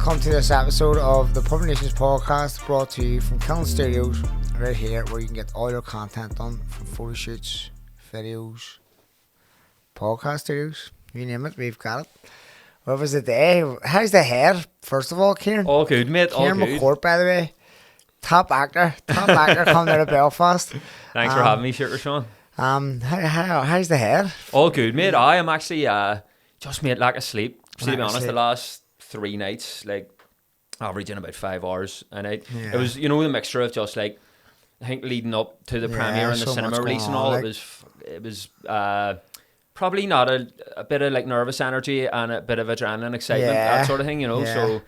welcome to this episode of the Public Nuisance Podcast, brought to you from Killen Studios, right here, where you can get all your content done, from photo shoots, videos, podcast studios, you name it, we've got it. What was the day? How's the hair, first of all, Ciaran? All good, mate, all Ciaran good. McCourt, by the way, top actor coming out of Belfast. Thanks for having me, Shooter Sean. How's the hair? All good, mate. I am actually just made lack of sleep. To be honest, the last 3 nights, like averaging about 5 hours a night. Yeah. It was, you know, the mixture of just like, I think leading up to the premiere and the so cinema much release going and all, on, it was probably not a bit of like nervous energy and a bit of adrenaline excitement, that sort of thing, you know. So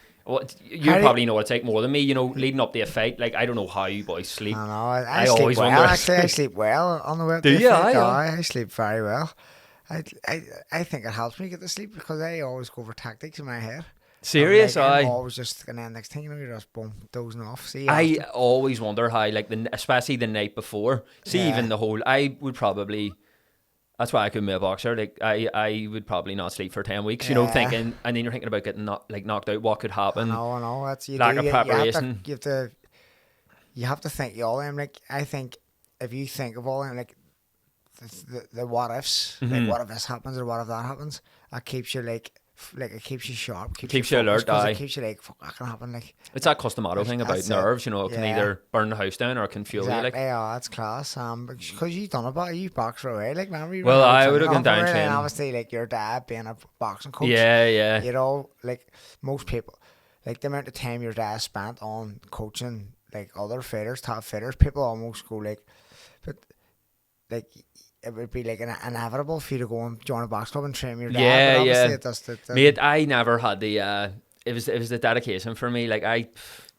you probably know what it's like more than me, you know, leading up to a fight. Like, I don't know how you boys sleep. I know. I always sleep well. wonder. Actually, I sleep well on the way. Do you? I sleep very well. I think it helps me get to sleep because I always go for tactics in my head. Serious? I'm always just, and then next thing you know, you're just boom, dozing off. See, I always wonder how, like, especially the night before. Even the whole, I would probably, that's why I couldn't be a boxer. Like, I would probably not sleep for 10 weeks, you know, thinking, and then you're thinking about getting knocked out, what could happen. I know. That's lack of preparation. You have to think all them. Like, I think if you think of all them, like the what ifs, like what if this happens or what if that happens, that keeps you like it keeps you sharp, keeps you alert. It keeps you like, fuck, that can happen. Like, it's that Customato thing about nerves, you know. It can either burn the house down or it can fuel you. Like, yeah, that's class. Because you've done it, you boxed for a while. Like, remember? Well, I would have gone down training. And obviously, like your dad being a boxing coach. Yeah. You know, like most people, like the amount of time your dad spent on coaching, like other fighters, top fighters, people almost go like, but like, it would be like inevitable for you to go and join a box club and train your dad. Yeah. Mate, I never had the it was the dedication for me. Like, I,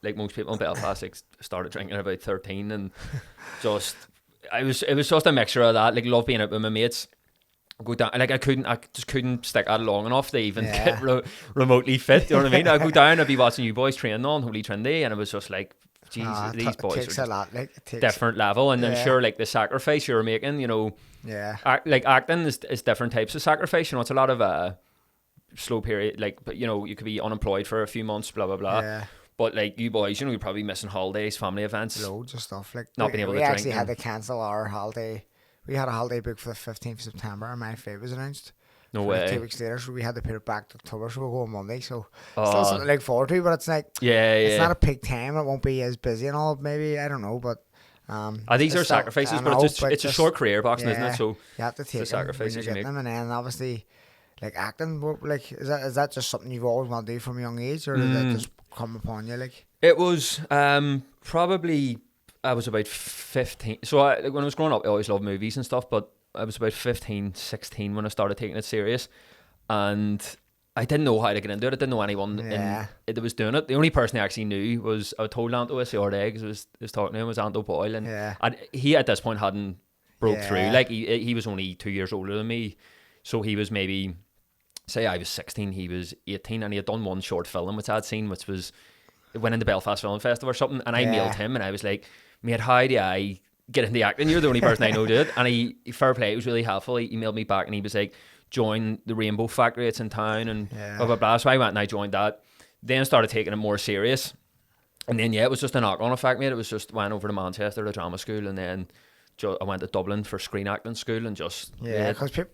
like most people in Belfast, like, started drinking at about 13, and just it was just a mixture of that. Like, love being out with my mates. Go down, like, I just couldn't stick out long enough to even get remotely fit. You know what I mean? I'd go down, I'd be watching you boys train on Holy Trinity, and it was just like, Jesus, these boys takes are a lot, like, it takes different level. And then sure, like the sacrifice you're making, you know, like acting is different types of sacrifice. You know, it's a lot of slow period, like, but you know, you could be unemployed for a few months, blah blah blah. Yeah. But like you boys, you know, you're probably missing holidays, family events, loads of stuff. Like, not being able to drink. We drink. actually had to cancel our holiday. We had a holiday booked for the 15th of September, and my fate was announced. No way. 2 weeks later, so we had to put it back to October, so we'll go on Monday. So still something to look forward to, but it's like, it's not a peak time. It won't be as busy and all. Maybe, I don't know, but these are sacrifices, but it's a short career boxing, isn't it? So you have to take the sacrifices you make. them, and then obviously, like acting, like is that just something you've always wanted to do from a young age, or did that just come upon you? Like, it was probably, I was about 15. So when I was growing up, I always loved movies and stuff, but I was about 15, 16 when I started taking it serious, and I didn't know how to get into it. I didn't know anyone that was doing it. The only person I actually knew was, I told Anto this the other day because I was talking to him, was Anto Boyle, and he at this point hadn't broke through. Like, he was only 2 years older than me, so he was maybe, say I was 16, he was 18, and he had done one short film which I'd seen, which was, it went into Belfast Film Festival or something, and I mailed him and I was like, mate, how do I get into acting? You're the only person I know did. And he, fair play, he was really helpful. He emailed me back and he was like, join the Rainbow Factory, it's in town, and blah blah blah. So I went and I joined that, then started taking it more serious, and then it was just a knock-on effect, mate. It was just, went over to Manchester to drama school, and then I went to Dublin for screen acting school, and just because a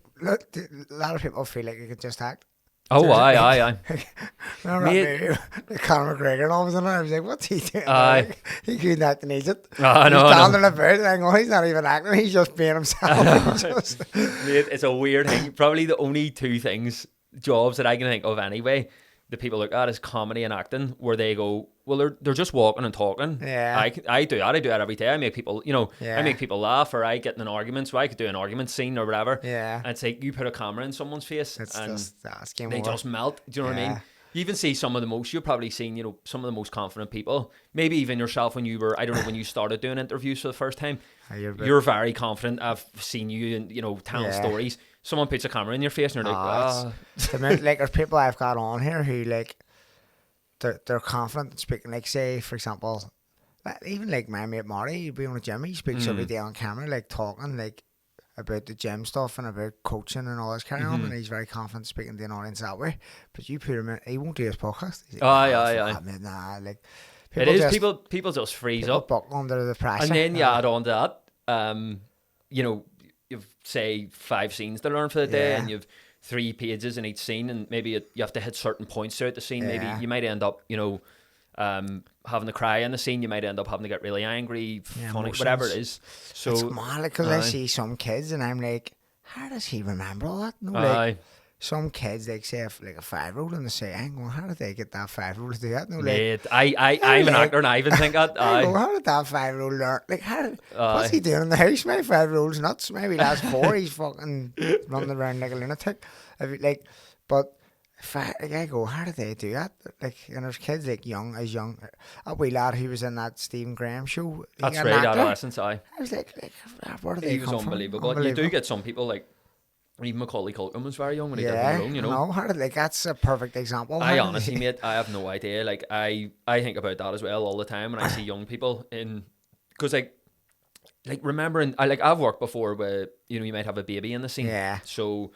lot of people feel like you could just act. Oh, aye. Remember that movie, Conor McGregor and all of a sudden I was like, what's he doing? He couldn't act in Egypt. He's standing in a bed and I go, he's not even acting, he's just being himself. Mate, it's a weird thing. Probably the only two jobs that I can think of anyway, that people look at is comedy and acting, where they go, well, they're just walking and talking. I do that. I do that every day. I make people, you know, I make people laugh, or I get in an argument, so I could do an argument scene or whatever. And it's like, you put a camera in someone's face and they just melt. Do you know what I mean? You even see some of the most, you've probably seen, you know, some of the most confident people, maybe even yourself when you were, I don't know, when you started doing interviews for the first time, you're very confident. I've seen you and, you know, telling stories. Someone puts a camera in your face and you're like, like, there's people I've got on here who, like, they're confident in speaking. Like, say, for example, even like my mate Marty, he'd be on a gym, he speaks every day on camera, like talking, like, about the gym stuff and about coaching and all this carry on, and he's very confident speaking to an audience that way. But you put him in, he won't do his podcast. He's like, nah, like it is people just freeze up buckle under the pressure, and then you add on to that, you know, you've say 5 scenes to learn for the day, and you've 3 pages in each scene, and maybe you have to hit certain points throughout the scene. Maybe you might end up, you know, having to cry in the scene. You might end up having to get really angry, funny, emotions. Whatever it is. So it's mad because I see some kids and I'm like, how does he remember all that? No, like some kids, like say like a 5-year-old, and they say, hang on, how did they get that 5-year-old to do that? No, like, mate, I'm an actor and I even think that. How did that 5-year-old learn? Like, what's he doing in the house? My 5-year-old's nuts. Maybe last 4 he's fucking running around like a lunatic. Like, but I go, how did they do that? Like, and there's kids like young. A wee lad who was in that Stephen Graham show. That's right, adolescence. I was like, where did they come from? He was unbelievable. You do get some people like. Even Macaulay Culkin was very young when he did Home Alone, you know. No, that's a perfect example. I honestly, mate, I have no idea. Like, I think about that as well all the time when I see young people because like remembering, I've worked before where, you know, you might have a baby in the scene. Yeah. So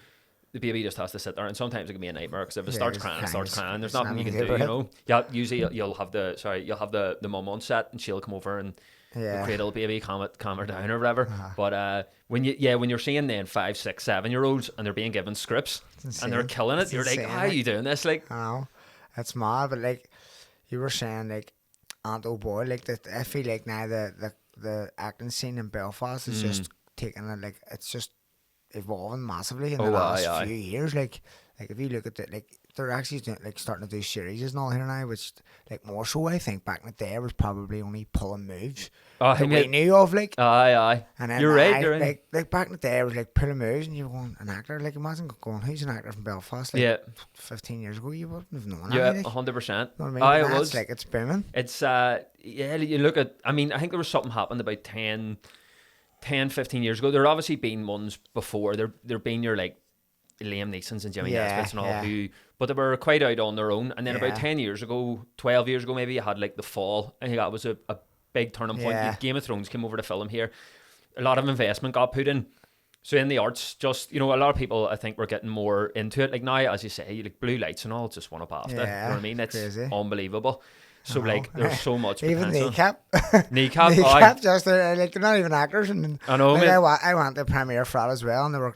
the baby just has to sit there, and sometimes it can be a nightmare because if it starts crying. There's nothing you can do, you know. Yeah, usually you'll have the mum on set, and she'll come over and cradle the baby, calm her down or whatever. But when you're seeing then 5, 6, 7-year-olds and they're being given scripts and they're killing it, you're like, how are you doing this? Like, I know, it's mad. But like you were saying, like, Aunt Oh Boy, like I feel like now the acting scene in Belfast is just taking it, like, it's just evolving massively in the last few years. Like if you look at it, like, they're actually doing, like, starting to do series and all here now, which, like, more so I think back in the day was probably only pulling moves that we knew of, like. Aye. And then you're right. Like back in the day, it was like pulling moves, and you were going, an actor. Like, imagine going, who's an actor from Belfast? Like, 15 years ago, you wouldn't have known. Yeah, like, 100%. You know what I mean? It was like, it's booming. It's you look at. I mean, I think there was something happened about 10, 15 years ago. There obviously been ones before. There been your like Liam Neeson's and Jimmy Nesbitt's and all but they were quite out on their own. And then about 10 years ago, 12 years ago maybe, you had like The Fall. I think that was a big turning point. Game of Thrones came over to film here. A lot of investment got put in. So in the arts, just, you know, a lot of people I think were getting more into it. Like now, as you say, like blue lights and all, just one up after. You know what I mean? It's crazy. Unbelievable. So like, there's so much potential. Even Kneecap. Kneecap, just like, they're not even actors. And I know, like, I went to premiere for that as well, and they were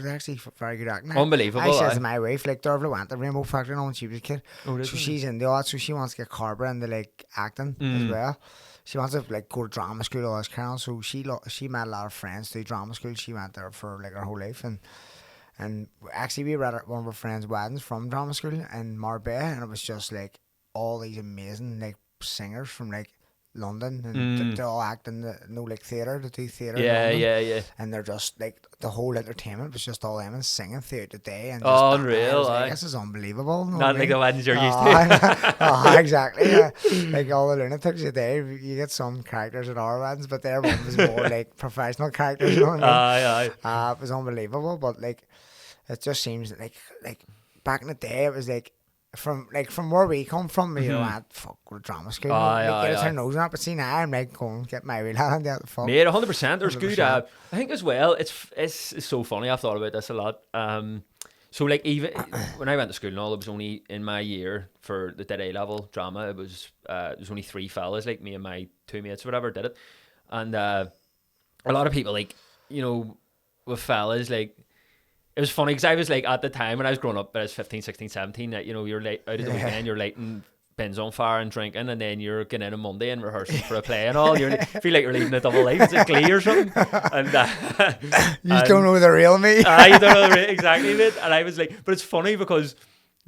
actually very good acting. Unbelievable. I said to my wife, like, Dervla went to Rainbow Factory when she was a kid. So she's into all that, so she wants to get Carbra into like acting as well. She wants to like go to drama school, all this kind of. So she met a lot of friends through drama school. She went there for like her whole life, and actually we were at one of her friends' weddings from drama school in Marbella, and it was just like all these amazing like singers from like London, and they all act in like theatre. They do theatre. Yeah. And they're just like, the whole entertainment was just all them and singing throughout the day. And unreal. Like, this is unbelievable. Not like the weddings you're used to. Exactly. Yeah. Like all the lunatics today, you get some characters at our weddings, but their one was more like professional characters. You know what I mean? It was unbelievable, but like it just seems like back in the day, it was like. From where we come from, you know, fuck, we're drama school. Get us our nose up, but see now I'm like, go and get my wheel hand out the fuck. Mate, 100%. There's 100%. Good. I think as well, it's so funny. I've thought about this a lot. So like even when I went to school and all, it was only in my year for the A level drama. It was there's only 3 fellas, like me and my 2 mates, or whatever, did it, and a lot of people, like, you know, with fellas, like. It was funny because I was like, at the time when I was growing up, I was 15, 16, 17, that, you know, you're late out of the weekend, you're lighting bins on fire and drinking, and then you're getting in on Monday and rehearsing for a play and all. You feel like you're leading a double life. It's like Glee or something. And you don't know the real me. You don't know the real, exactly, mate. And I was like, but it's funny because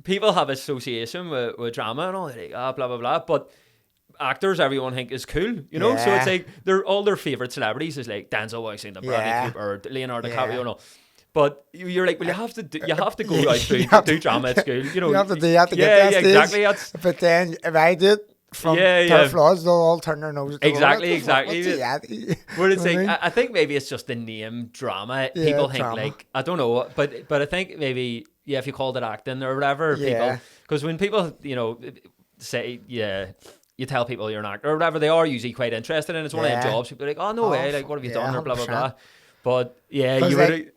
people have association with drama and all. They're like, blah, blah, blah. But actors, everyone think is cool, you know? So it's like, all their favourite celebrities is like Denzel Washington, Bradley Cooper, or Leonardo DiCaprio and all. But you're like, well, you have to go out do drama at school, you know. You have to get that stage. Exactly. But then if I do it from Turf Lodge, they'll all turn their noses. Exactly. Where it's like, I mean? I think maybe it's just the name drama. People think drama. Like, I don't know, but I think maybe if you called it acting or whatever, people, because when people, you know, say you tell people you're an actor or whatever, they are usually quite interested in it. It's one of their jobs. People are like, oh no way, like what have you done or blah blah blah. But yeah, Because you would.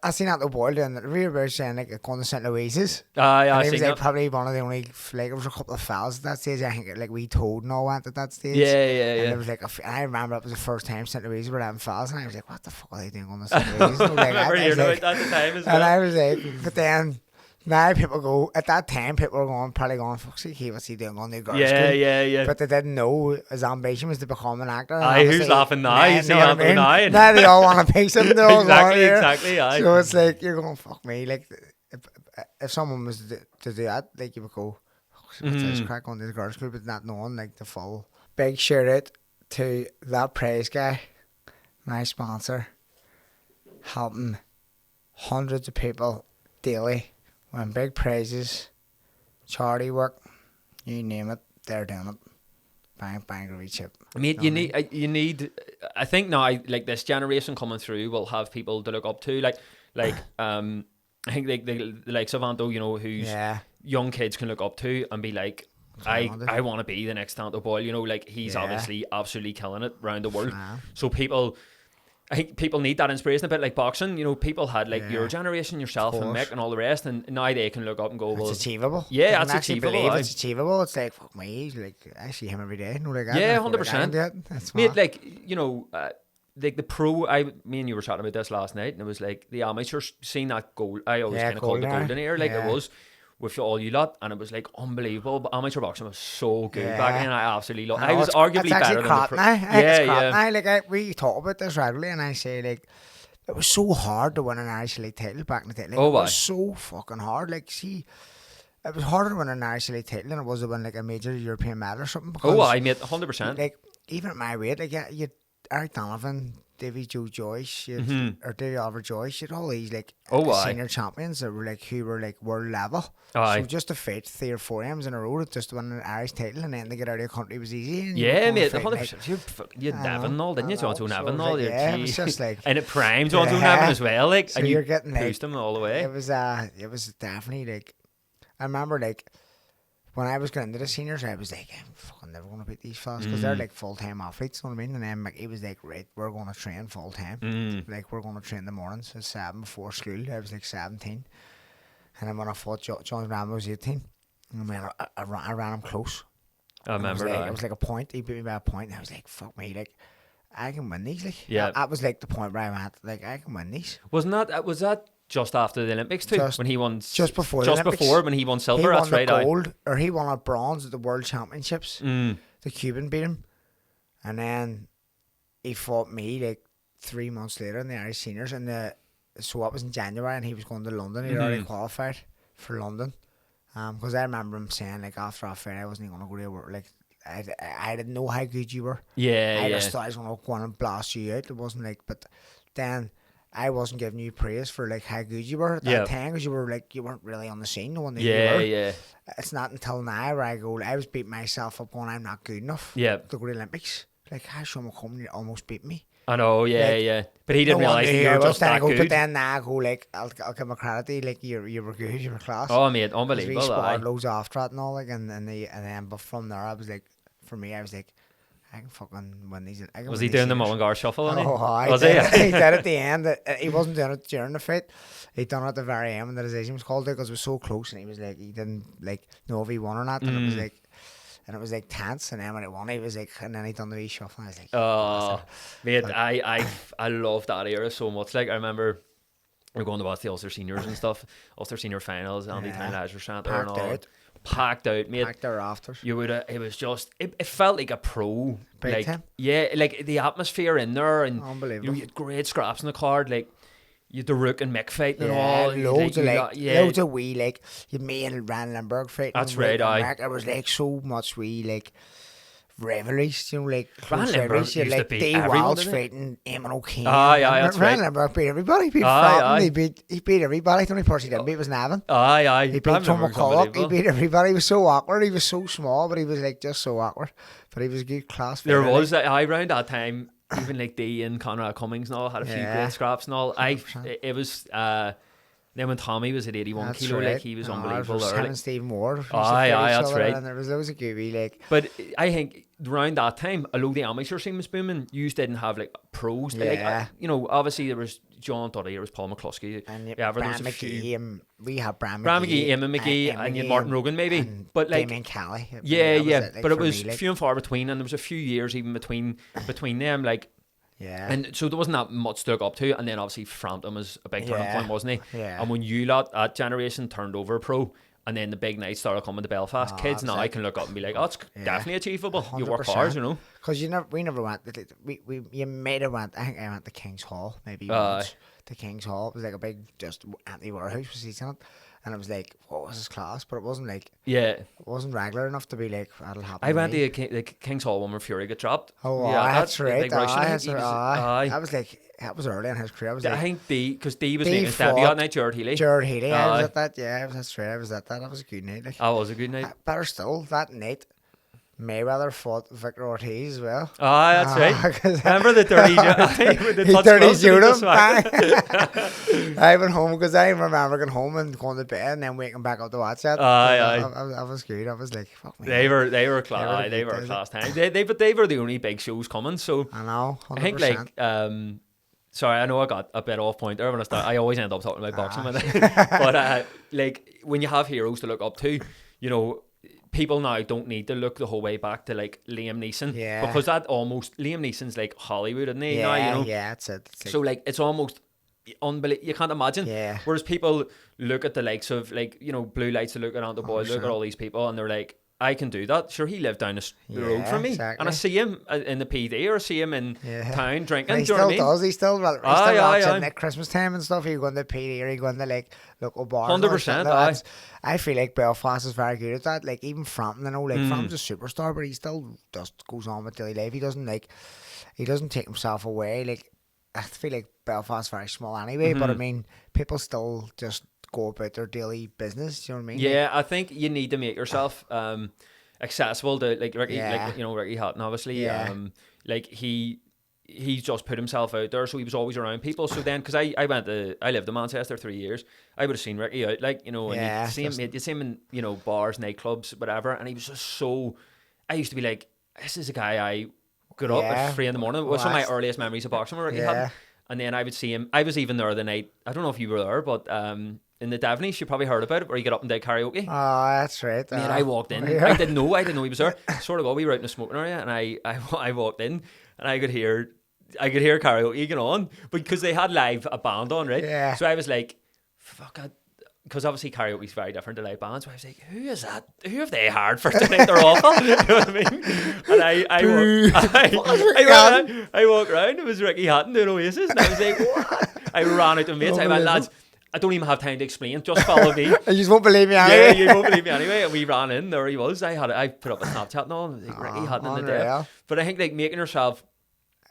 I seen that the boy doing the we were saying like going to St. Louise's. I And he seen was like that. probably one of the only like there was a couple of fellas at that stage. I think like we told and all went at that stage. Yeah, And yeah. there was like and I remember it was the first time St. Louise were having fellas, and I was like, what the fuck are they doing on the St. Louise? And I remember hearing about that at the time as well. And I was like, but then now people go at that time people were going probably going fuck's sake, what's he doing on the girls' Yeah, school? yeah. But they didn't know his ambition was to become an actor. Aye, who's laughing now? You see Anthony now. Now they all want a piece of him. They're all going here. Exactly. Aye. So it's like you're going fuck me. Like if someone was to do that, like you would go, what's this crack on this girls' school, but not knowing like the full. Big shout out to that praise guy, my sponsor, helping hundreds of people daily, when big prizes, charity work, you name it, they're doing it. Bang, bang, reach it. I mean, you need. I think now, like this generation coming through, will have people to look up to. Like, I think the likes of Anto, you know, who's young kids can look up to and be like, I want to be the next Anto Boyle. You know, like he's obviously absolutely killing it around the world. So people. I think people need that inspiration, a bit like boxing. You know, people had like your generation, yourself, and Mick, and all the rest, and now they can look up and go, "Well, it's achievable." Yeah, it's achievable. It's achievable. It's like fuck me. Like I see him every day. No, like yeah, 100%. That's mate, like you know, like the pro. Me and you were chatting about this last night, and it was like the amateurs seeing that goal. I always kind of called the golden era, like it was. With all you lot, and it was like unbelievable. But amateur boxing was so good back then. I absolutely loved it. I was arguably better than the pro. Yeah. Like we talk about this regularly, and I say like it was so hard to win an Irish Elite title back in the day. Like, it was so fucking hard. Like, see, it was harder to win an Irish Elite title than it was to win like a major European medal or something. Because, I made 100%. Like even at my weight, like you Eric Donovan, Davy Joe Joyce, or Davy Oliver Joyce, you had all these like senior champions that were like who were like world level. So just to fight 3 or 4 M's in a row just to win an Irish title and then to get out of the country was easy. And mate, 100%. You had Nevin and all, didn't you? John Nevin and all. It was just like and it primed John Nevin as well, like, so and you're getting pushed him all the way. It was definitely like I remember like when I was getting into the seniors, I was like, I'm fucking never going to beat these fellas because they're like full-time athletes, you know what I mean? And then like, he was like, right, we're going to train full-time. Like, we're going to train in the mornings at 7 before school. I was like 17. And then when I fought John Rambo, I was 18. And man, I ran him close. I remember that. It was like a point. He beat me by a point. And I was like, fuck me, like, I can win these. Like, yeah. That was like the point where I went, like, I can win these. Was that just after the Olympics too? When he won just before when he won silver. He that's won right. Gold, or he won a bronze at the World Championships. The Cuban beat him, and then he fought me like 3 months later in the Irish seniors, and so that was in January, and he was going to London. He'd already qualified for London, because I remember him saying like after that fight I wasn't going to go to work. Like I didn't know how good you were. I just thought I was going to go on and blast you out. It wasn't like, but then I wasn't giving you praise for like how good you were at that time because you weren't really on the scene. No one knew you were. It's not until now where I was beating myself up going I'm not good enough to go to the Olympics. Like how Ciaran McCourt almost beat me. I know, but he didn't realise that you were just that good. But then now I go like I'll give him credit to you, like you were good, you were class. Oh mate, unbelievable. We sparred loads after that and all like and then but from there I was like I can fucking win these. Was he doing the Mullingar shuffle on was he? He did at the end. He wasn't doing it during the fight. He done it at the very end when the decision was called because it was so close and he was like he didn't like know if he won or not and it was like tense and then when it won he was like and then he done the wee shuffle and I was like mate, I love that era so much. Like I remember we were going to watch the Ulster seniors and stuff, Ulster senior finals, Andy Town Azure Centre and all. Packed out, mate. Packed their rafters. You would. It was just. It felt like a pro. Big time. Yeah, like the atmosphere in there, and unbelievable. You had great scraps in the card, like you had the Rook and Mick fight and all. Loads of wee like you me and Ran Limburg fight. That's right. It was like so much wee like rivalries, you know, like Ran Limburg used like to beat Dave everyone, Wells fighting Eamon O'Kane. That's right. Ran Limburg beat everybody. He beat Fratton, he beat everybody. The only person he didn't beat was Nevin. He beat Tom McCulloch. He beat everybody. He was so awkward. He was so small, but he was like just so awkward. But he was a good class. There was around that time, even like Dee and Conrad Cummings and all had a few great scraps and all. It was. Then when Tommy was at 81 kilo, like he was unbelievable. Him and Stephen Ward. That's right. And there was loads of gooey like. But I think around that time, a lot of the amateur scene was booming. You didn't have like pros. Yeah. Like, obviously there was John Duddy, there was Paul McCluskey. And there Brian was a few. McGee, and we had Brian McGee, Eamon McGee, and you had Martin Rogan maybe. But like Damien Kelly. Yeah. But it was me, like, few and far between, and there was a few years even between them. Like, yeah. And so there wasn't that much to look up to. And then obviously Frampton was a big turning point, wasn't he? Yeah. And when you lot, that generation turned over pro, and then the big nights started coming to Belfast, kids now I can look up and be like, oh, it's definitely achievable. 100%. You work hard, Because we never went. You might have went. I think I went to King's Hall maybe once. To King's Hall, it was like a big just empty warehouse was seats in it, and it was like, what was this class? But it wasn't like, it wasn't regular enough to be like, that'll happen. I went to the King's Hall one where Fury got dropped. Oh, yeah, that's right. That was like, that was early in his career. I think because D was making his debut that night. Jared Healy. I was at that. Yeah, that's right. I was at that. That was a good night. Like, that was a good night. Better still, that night, Mayweather fought Victor Ortiz as well. That's right. Remember the dirty I went home because I remember going home and going to bed and then waking back up to watch that. I was good. I was like, fuck me. They were class. They were class times. But they were the only big shows coming. So I know. 100%. I think like sorry, I know I got a bit off point there when I start. I always end up talking about boxing, but like when you have heroes to look up to, people now don't need to look the whole way back to like Liam Neeson, because that almost Liam Neeson's like Hollywood, isn't he? Yeah, now, that's it. So like it's almost unbelievable. You can't imagine. Yeah. Whereas people look at the likes of like Blue Lights, to look at the boys, look at all these people, and they're like, I can do that. Sure, he lived down the road from me, and I see him in the PD or see him in town drinking. And he still does. He still watching at Christmas time and stuff. He go in the PD or he go in the like local bar. 100%. I feel like Belfast is very good at that. Like even Frampton, Frampton's a superstar, but he still just goes on with daily life. He doesn't take himself away. Like I feel like Belfast's very small anyway, but I mean people still just go about their daily business. You know what I mean? Yeah, I think you need to make yourself accessible to like Ricky, Ricky Hatton, obviously. Yeah. Like he just put himself out there, so he was always around people. So then, because I lived in Manchester 3 years, I would have seen Ricky out, like, and you see him in bars, nightclubs, whatever, and he was just so. I used to be like, this is a guy I got up at 3 a.m. It was some of my earliest memories of boxing with Ricky Hatton. And then I would see him. I was even there the night. I don't know if you were there, but in the Davnies, you probably heard about it, where he got up and did karaoke. Oh, that's right. And I walked in. Yeah. I didn't know he was there. Sort of go, we were out in the smoking area, and I walked in, and I could hear karaoke going on, because they had a band on, right? Yeah. So I was like, fuck it. Because obviously karaoke is very different to live bands. So I was like, who is that? Who have they hired for tonight? They're awful. You know what I mean? And I walked around. It was Ricky Hatton doing Oasis. And I was like, what? I ran out to mates. I went, lads, I don't even have time to explain. Just follow me. You just won't believe me anyway. Yeah, you won't believe me anyway. And we ran in. There he was. I put up a Snapchat and all. Like, Ricky Hatton in the day. But I think like making yourself,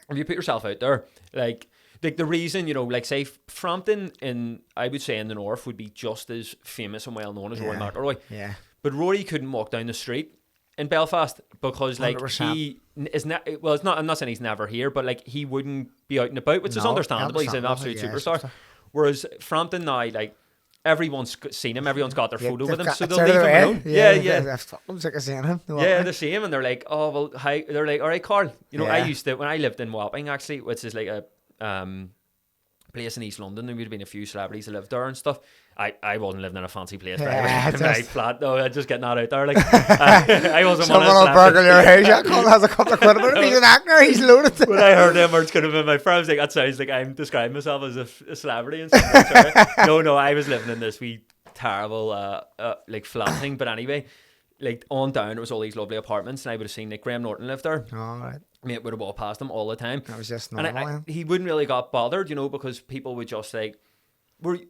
if you put yourself out there, like the reason, like say Frampton I would say in the north would be just as famous and well known as Rory McIlroy. Yeah. But Rory couldn't walk down the street in Belfast because like 100%. He is not. Well, it's not. I'm not saying he's never here, but like he wouldn't be out and about, which is understandable. He's an absolute superstar. Whereas Frampton now, like everyone's seen him, everyone's got their photo with him, so they'll leave him alone. Yeah. I'm sick of seeing him. They see him and they're like, oh well, hi. They're like, all right, Carl. I used to when I lived in Wapping actually, which is like a place in East London. There would have been a few celebrities that lived there and stuff. I wasn't living in a fancy place. I was very flat though. I just getting that out there. Like I wasn't one of someone will burgle your house. That Carl has a couple of quid about him. He's an actor. He's loaded. When I heard them words could have been my friend, I was like, that sounds like I'm describing myself as a celebrity and stuff. No, I was living in this wee terrible like flat thing. But anyway, like on down, it was all these lovely apartments, and I would have seen like Graham Norton lived there. All right. Mate would have walked past him all the time. That was just normal. And he wouldn't really got bothered, because people would just like,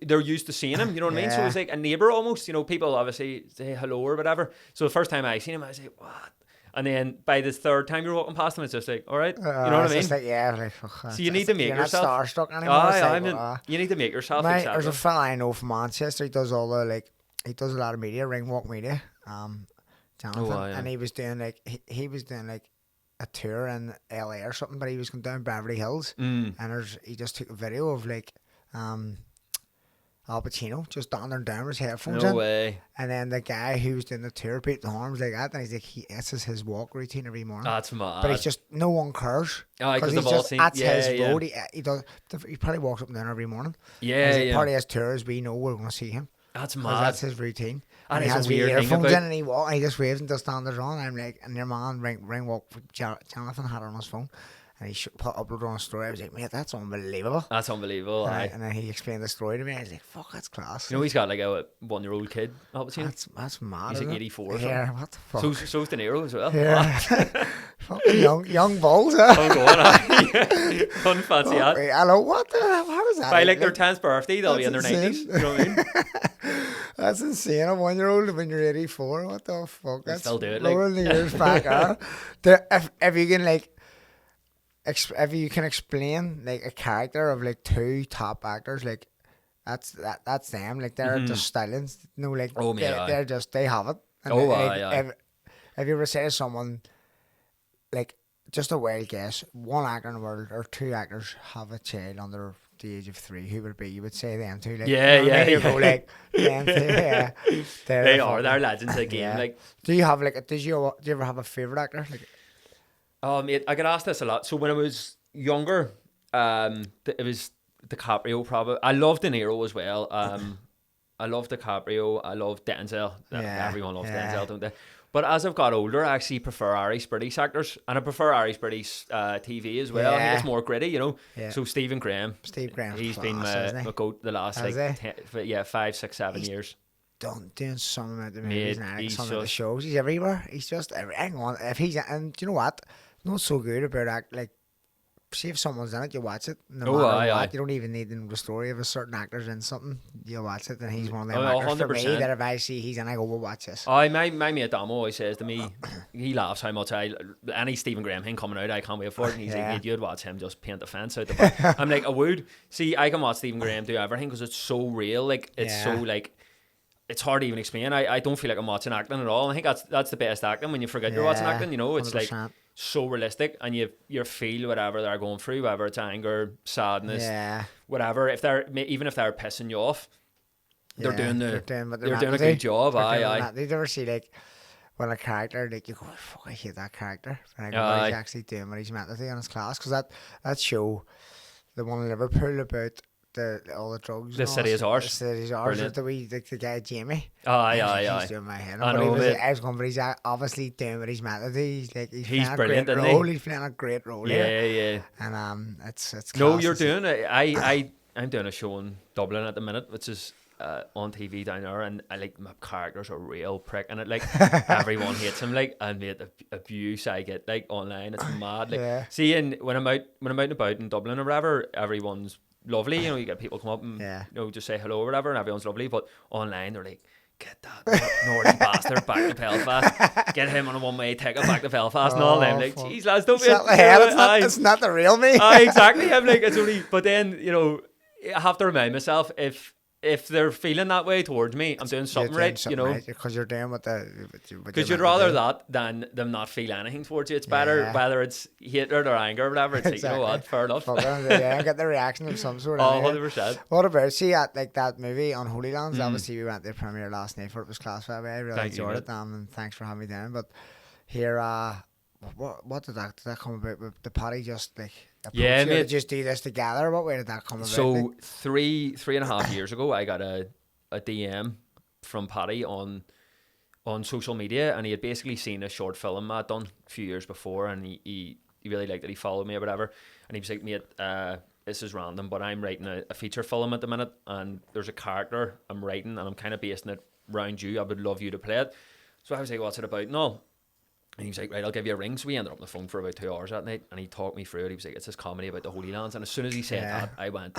they're used to seeing him, you know what I mean? So it was like a neighbour almost, people obviously say hello or whatever. So the first time I seen him, I was like, what? And then by the third time you're walking past him, it's just like, all right, you know what I mean? Like, so you need to make yourself. Not starstruck anymore. You need to make yourself. There's a fella I know from Manchester. He does a lot of media, Ringwalk Media. Jonathan, and he was doing he was doing a tour in LA or something, but he was going down Beverly Hills, and he just took a video of Al Pacino just down there down with his headphones No in. way. And then the guy who was doing the tour beat the horns like that, and he's like, this is his walk routine every morning. That's mad. But it's just, no one cares. Because he's they've all just, seen. that's Yeah, his yeah. road. He probably walks up and down every morning. Yeah, He's like, yeah. part of his tours, we know we're going to see him. That's 'Cause mad. that's his routine. That And he is a has wee weird thing earphones about- in, and he just waves and does standards on. I'm like, and your man ring walk. Jonathan had it on his phone, and he uploaded on a story. I was like, mate, that's unbelievable. That's unbelievable. Aye. And then he explained the story to me. I was like, fuck, that's class. You know, he's got like a 1-year-old kid. Al Pacino. That's mad. He's isn't like it? 84 or Yeah, what the fuck? So's De Niro as well. Yeah. Fucking young balls, huh? I'm going on. Fun fancy ad. I know, what the hell? How does that By like their 10th birthday, they'll be in That's their 90s. insane. You know what I mean? That's insane. A 1-year-old when you're 84. What the fuck? That's still do it, like. rolling the years back. Huh? If you can like, if you can explain like a character of like two top actors, like that's them. Like they're just stallions. No, like Oh, mate, aye. they're just, they have it. And Oh, like, aye. If you ever say to someone, like, just a wild guess, one actor in the world or two actors have a child under the age of 3, who would it be? You would say them two. Like, Yeah, you know what I mean? yeah, You go like, them two, yeah. They are. They're legends of the game. Yeah. Like, Do you have like? Do you ever have a favorite actor? Like, I get asked this a lot. So when I was younger, it was DiCaprio probably. I love De Niro as well. I love DiCaprio. I love Denzel. Yeah, Everyone loves yeah. Denzel, don't they? But as I've got older, I actually prefer Irish British actors, and I prefer Irish British TV as well. I think Yeah. it's more gritty, you know. Yeah. So Stephen Graham, Steve Graham's he's been class, my isn't he? goat the last Has like he? 5, 6, 7 He's years. Doing some amount of Mate, movies now, he's some of the just- shows. He's everywhere. He's just hang on. If he's, and do you know what? You know what's so good about act, like, see if someone's in it, you watch it. No Oh, matter aye, what, aye. you don't even need to know the story. If a certain actor's in something, you watch it, and he's one of them Oh, actors for me 100%. that if I see he's in, I go, we'll watch this. My mate Damo always says to me, he laughs how much any Stephen Graham thing coming out, I can't wait for it. And he's Yeah. like, you'd watch him just paint the fence out the back. I'm like, I would. See, I can watch Stephen Graham do everything because it's so real. Like, it's so Yeah. like, it's hard to even explain. I don't feel like I'm watching acting at all. I think that's the best acting when you forget you're watching Yeah, acting. You know, it's like 100%. so realistic, and you feel whatever they're going through, whether it's anger, sadness, Yeah. whatever. Even if they're pissing you off, they're Yeah, doing they're the doing what they're meant doing a to do. good job. They're Aye, doing aye. that. Did you ever see like when a character like you go, fuck, I hate that character, and I go, Aye. he's actually doing what he's meant to do in his class, because that show, the one in Liverpool about all the drugs, The and all City that is shit, Ours. The City is Ours. Brilliant. The guy Jamie. Aye, He's aye. doing my head. I But know, mate. I was going, but he's obviously doing what he's meant to do. He's playing a brilliant, great isn't he? role. He's playing a great role here, Yeah. and it's No, class you're to see. doing it. I'm doing a show in Dublin at the minute, which is on TV down there, and I like my character's a real prick, and it like everyone hates him, like, and mate, the abuse I get like online, it's mad. Like, Yeah. seeing when I'm out and about in Dublin or whatever, everyone's lovely. You know, you get people come up and Yeah. just say hello or whatever, and everyone's lovely. But online, they're like, get that naughty bastard back to Belfast. Get him on a one-way ticket back to Belfast and all them. Like, fuck. jeez, lads, don't be. It's not the head, Aye. it's not the real me. Exactly. I'm like, it's only. But then, I have to remind myself, if they're feeling that way towards me, I'm doing something right. Because you're doing what Because you'd rather that than them not feel anything towards you. It's better Yeah. whether it's hatred or anger or whatever. It's like, you know what, fair enough. Get the reaction of some sort. Oh, Anyway. 100%. What about that movie Unholylands? Obviously, we went to the premiere last night for it. It was class. By the way, I really Thank you, enjoyed mate. it. And thanks for having me down. But here, what did that come about? With the party just like Yeah, approach you to mate. just do this together? What way did that come about? So like? 3.5 years ago, I got a DM from Paddy on social media, and he had basically seen a short film I'd done a few years before, and he really liked it. He followed me or whatever, and he was like, mate, this is random, but I'm writing a feature film at the minute, and there's a character I'm writing, and I'm kind of basing it around you. I would love you to play it. So I was like, what's it about and all? And he was like, right, I'll give you a ring. So we ended up on the phone for about 2 hours that night, and he talked me through it. He was like, it's this comedy about the Holy Lands. And as soon as he said Yeah. that, I went,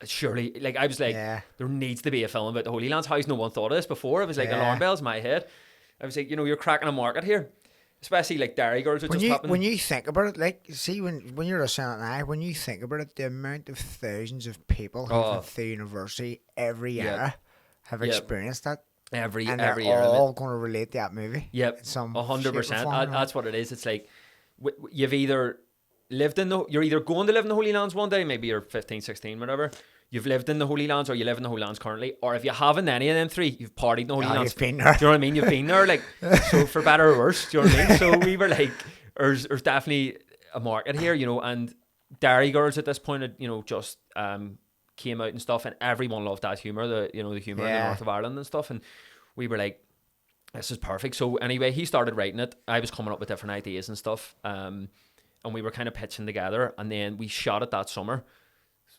surely, like, I was like, Yeah. there needs to be a film about the Holy Lands. How's no one thought of this before? It was like Yeah. alarm bells in my head. I was like, you're cracking a market here, especially like Dairy Girls, which just happened. When you think about it, like, see, when you're listening now, when you think about it, the amount of thousands of people who Oh. went through university every Yep. year have Yep. experienced that, every and year. they're all going to relate to that movie. Yep, in some 100%. shape or form, That's what it is. It's like you've either lived in you're either going to live in the Holy Lands one day, maybe you're 15, 16, whatever. You've lived in the Holy Lands, or you live in the Holy Lands currently, or if you haven't any of them three, you've partied in the Holy Lands. You've been there. Do you know what I mean? You've been there, like, so for better or worse. Do you know what I mean? So we were like, there's definitely a market here, you know, and Dairy Girls at this point had, you know, just came out and stuff, and everyone loved that humour, the humour in the north of Ireland and stuff, and we were like, this is perfect. So anyway, he started writing it. I was coming up with different ideas and stuff, and we were kind of pitching together, and then we shot it that summer.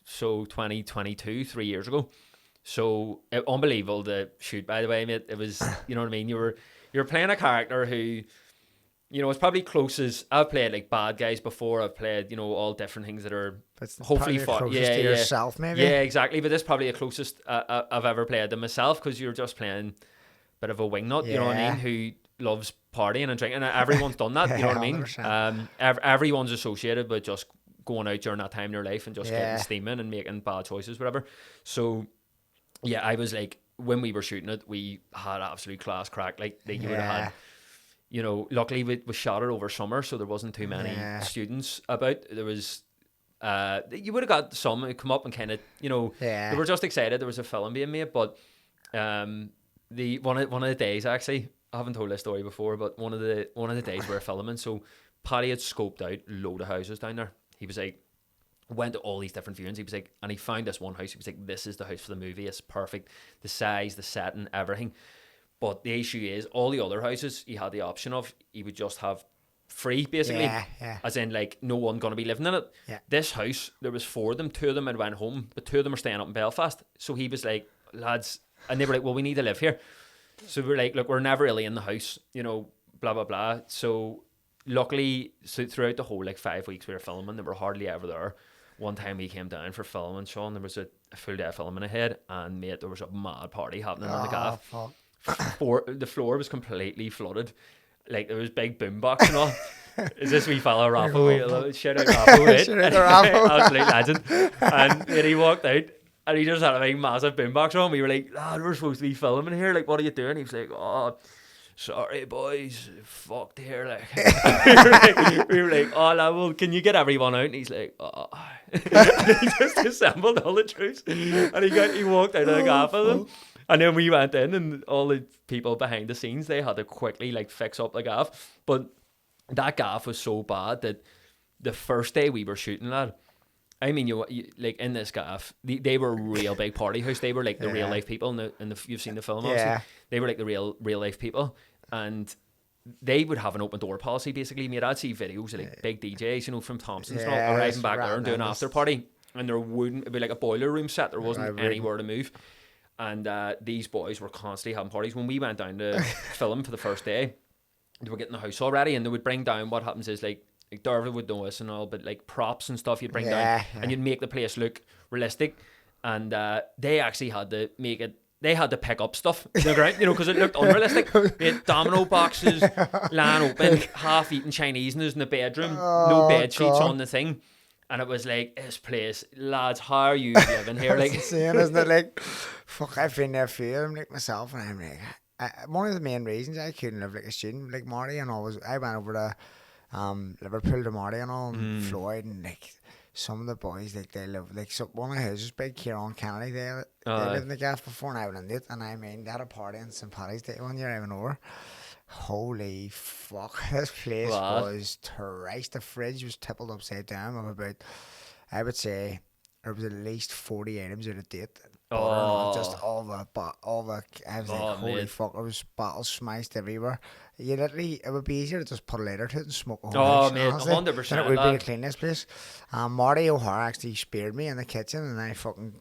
So 2022, 3 years ago. So unbelievable to shoot, by the way, mate. It was, you know what I mean? You were playing a character who, you know, it's probably closest. I've played like bad guys before. I've played, you know, all different things that are hopefully fun. Yeah, to yourself, maybe. Yeah, exactly. But this is probably the closest I've ever played to myself, because you're just playing a bit of a wingnut, you know what I mean, who loves partying and drinking. And everyone's done that, you know what I mean? Everyone's associated with just going out during that time in their life and just getting steaming and making bad choices, whatever. So yeah, I was like, when we were shooting it, we had absolute class crack. Like you would have had, you know, luckily we shot it over summer, so there wasn't too many students about. There was you would have got some who come up and kind of, you know, they were just excited there was a film being made. But the one of the days, actually, I haven't told this story before, but one of the days we were filming, so Paddy had scoped out a load of houses down there. He was like, went to all these different viewings. He was like, and he found this one house. He was like, this is the house for the movie. It's perfect. The size, the setting, everything. But the issue is, all the other houses he had the option of, he would just have free, basically. As in, like, no one going to be living in it. This house, there was 4 of them. 2 of them had went home, but 2 of them are staying up in Belfast. So he was like, lads, and they were like, well, we need to live here. So we were like, look, we're never really in the house, you know, blah, blah, blah. So luckily, so throughout the whole like 5 weeks we were filming, they were hardly ever there. One time we came down for filming, Sean, there was a full day of filming ahead, and mate, there was a mad party happening on the gaff. The floor was completely flooded. Like, there was big boombox and all. Is this wee fella Raffo? Shout out Raffo, right? Shout out Raffo. Absolute legend. And then he walked out, and he just had a big massive boombox on. We were like, lad, we're supposed to be filming here. Like, what are you doing? He was like, oh, sorry boys, fucked here. Like, we were like, oh, lad, well, can you get everyone out? And he's like, oh. He just assembled all the troops, and he walked out of the gaff with them. And then we went in, and all the people behind the scenes, they had to quickly like fix up the gaff. But that gaff was so bad that the first day we were shooting, lad, I mean, you like, in this gaff, they were real big party house. They were like the real life people, you've seen the film, obviously. They were like the real life people, and they would have an open door policy, basically. Mate, I'd see videos of like big DJs, you know, from Thompson's and all, arriving back there and doing an after party, and it'd be like a boiler room set. There wasn't anywhere to move, and these boys were constantly having parties. When we went down to film for the first day, they were getting the house all ready, and they would bring down, what happens is like Derville would know us and all, but like props and stuff you'd bring down, and you'd make the place look realistic. And they actually had to make it, they had to pick up stuff in the ground, you know, because it looked unrealistic. They had domino boxes lying open, half-eaten Chinese in the bedroom, no bed sheets on the thing. And it was like, this place, lads, how are you living here? Like, it's insane, isn't it? Like, fuck, I've been there for you, like myself, and I'm like, one of the main reasons I couldn't live like a student, like Marty and all, was I went over to Liverpool to Marty and all, and Floyd, and like some of the boys, like they live, like, so one of his was big, Ciaran Kennedy, they lived in the gaff before, and I went in it, and I mean, they had a party on St. Paddy's Day one year I went over. Holy fuck, this place was terraced. The fridge was tippled upside down of about, I would say, there was at least 40 items out of date. Just all the, I was like, holy fuck, there was bottles smashed everywhere. You literally, it would be easier to just put a lighter to it and smoke a whole house, mate, 100%. Then it would be to clean this place. Marty O'Hara actually speared me in the kitchen, and I fucking,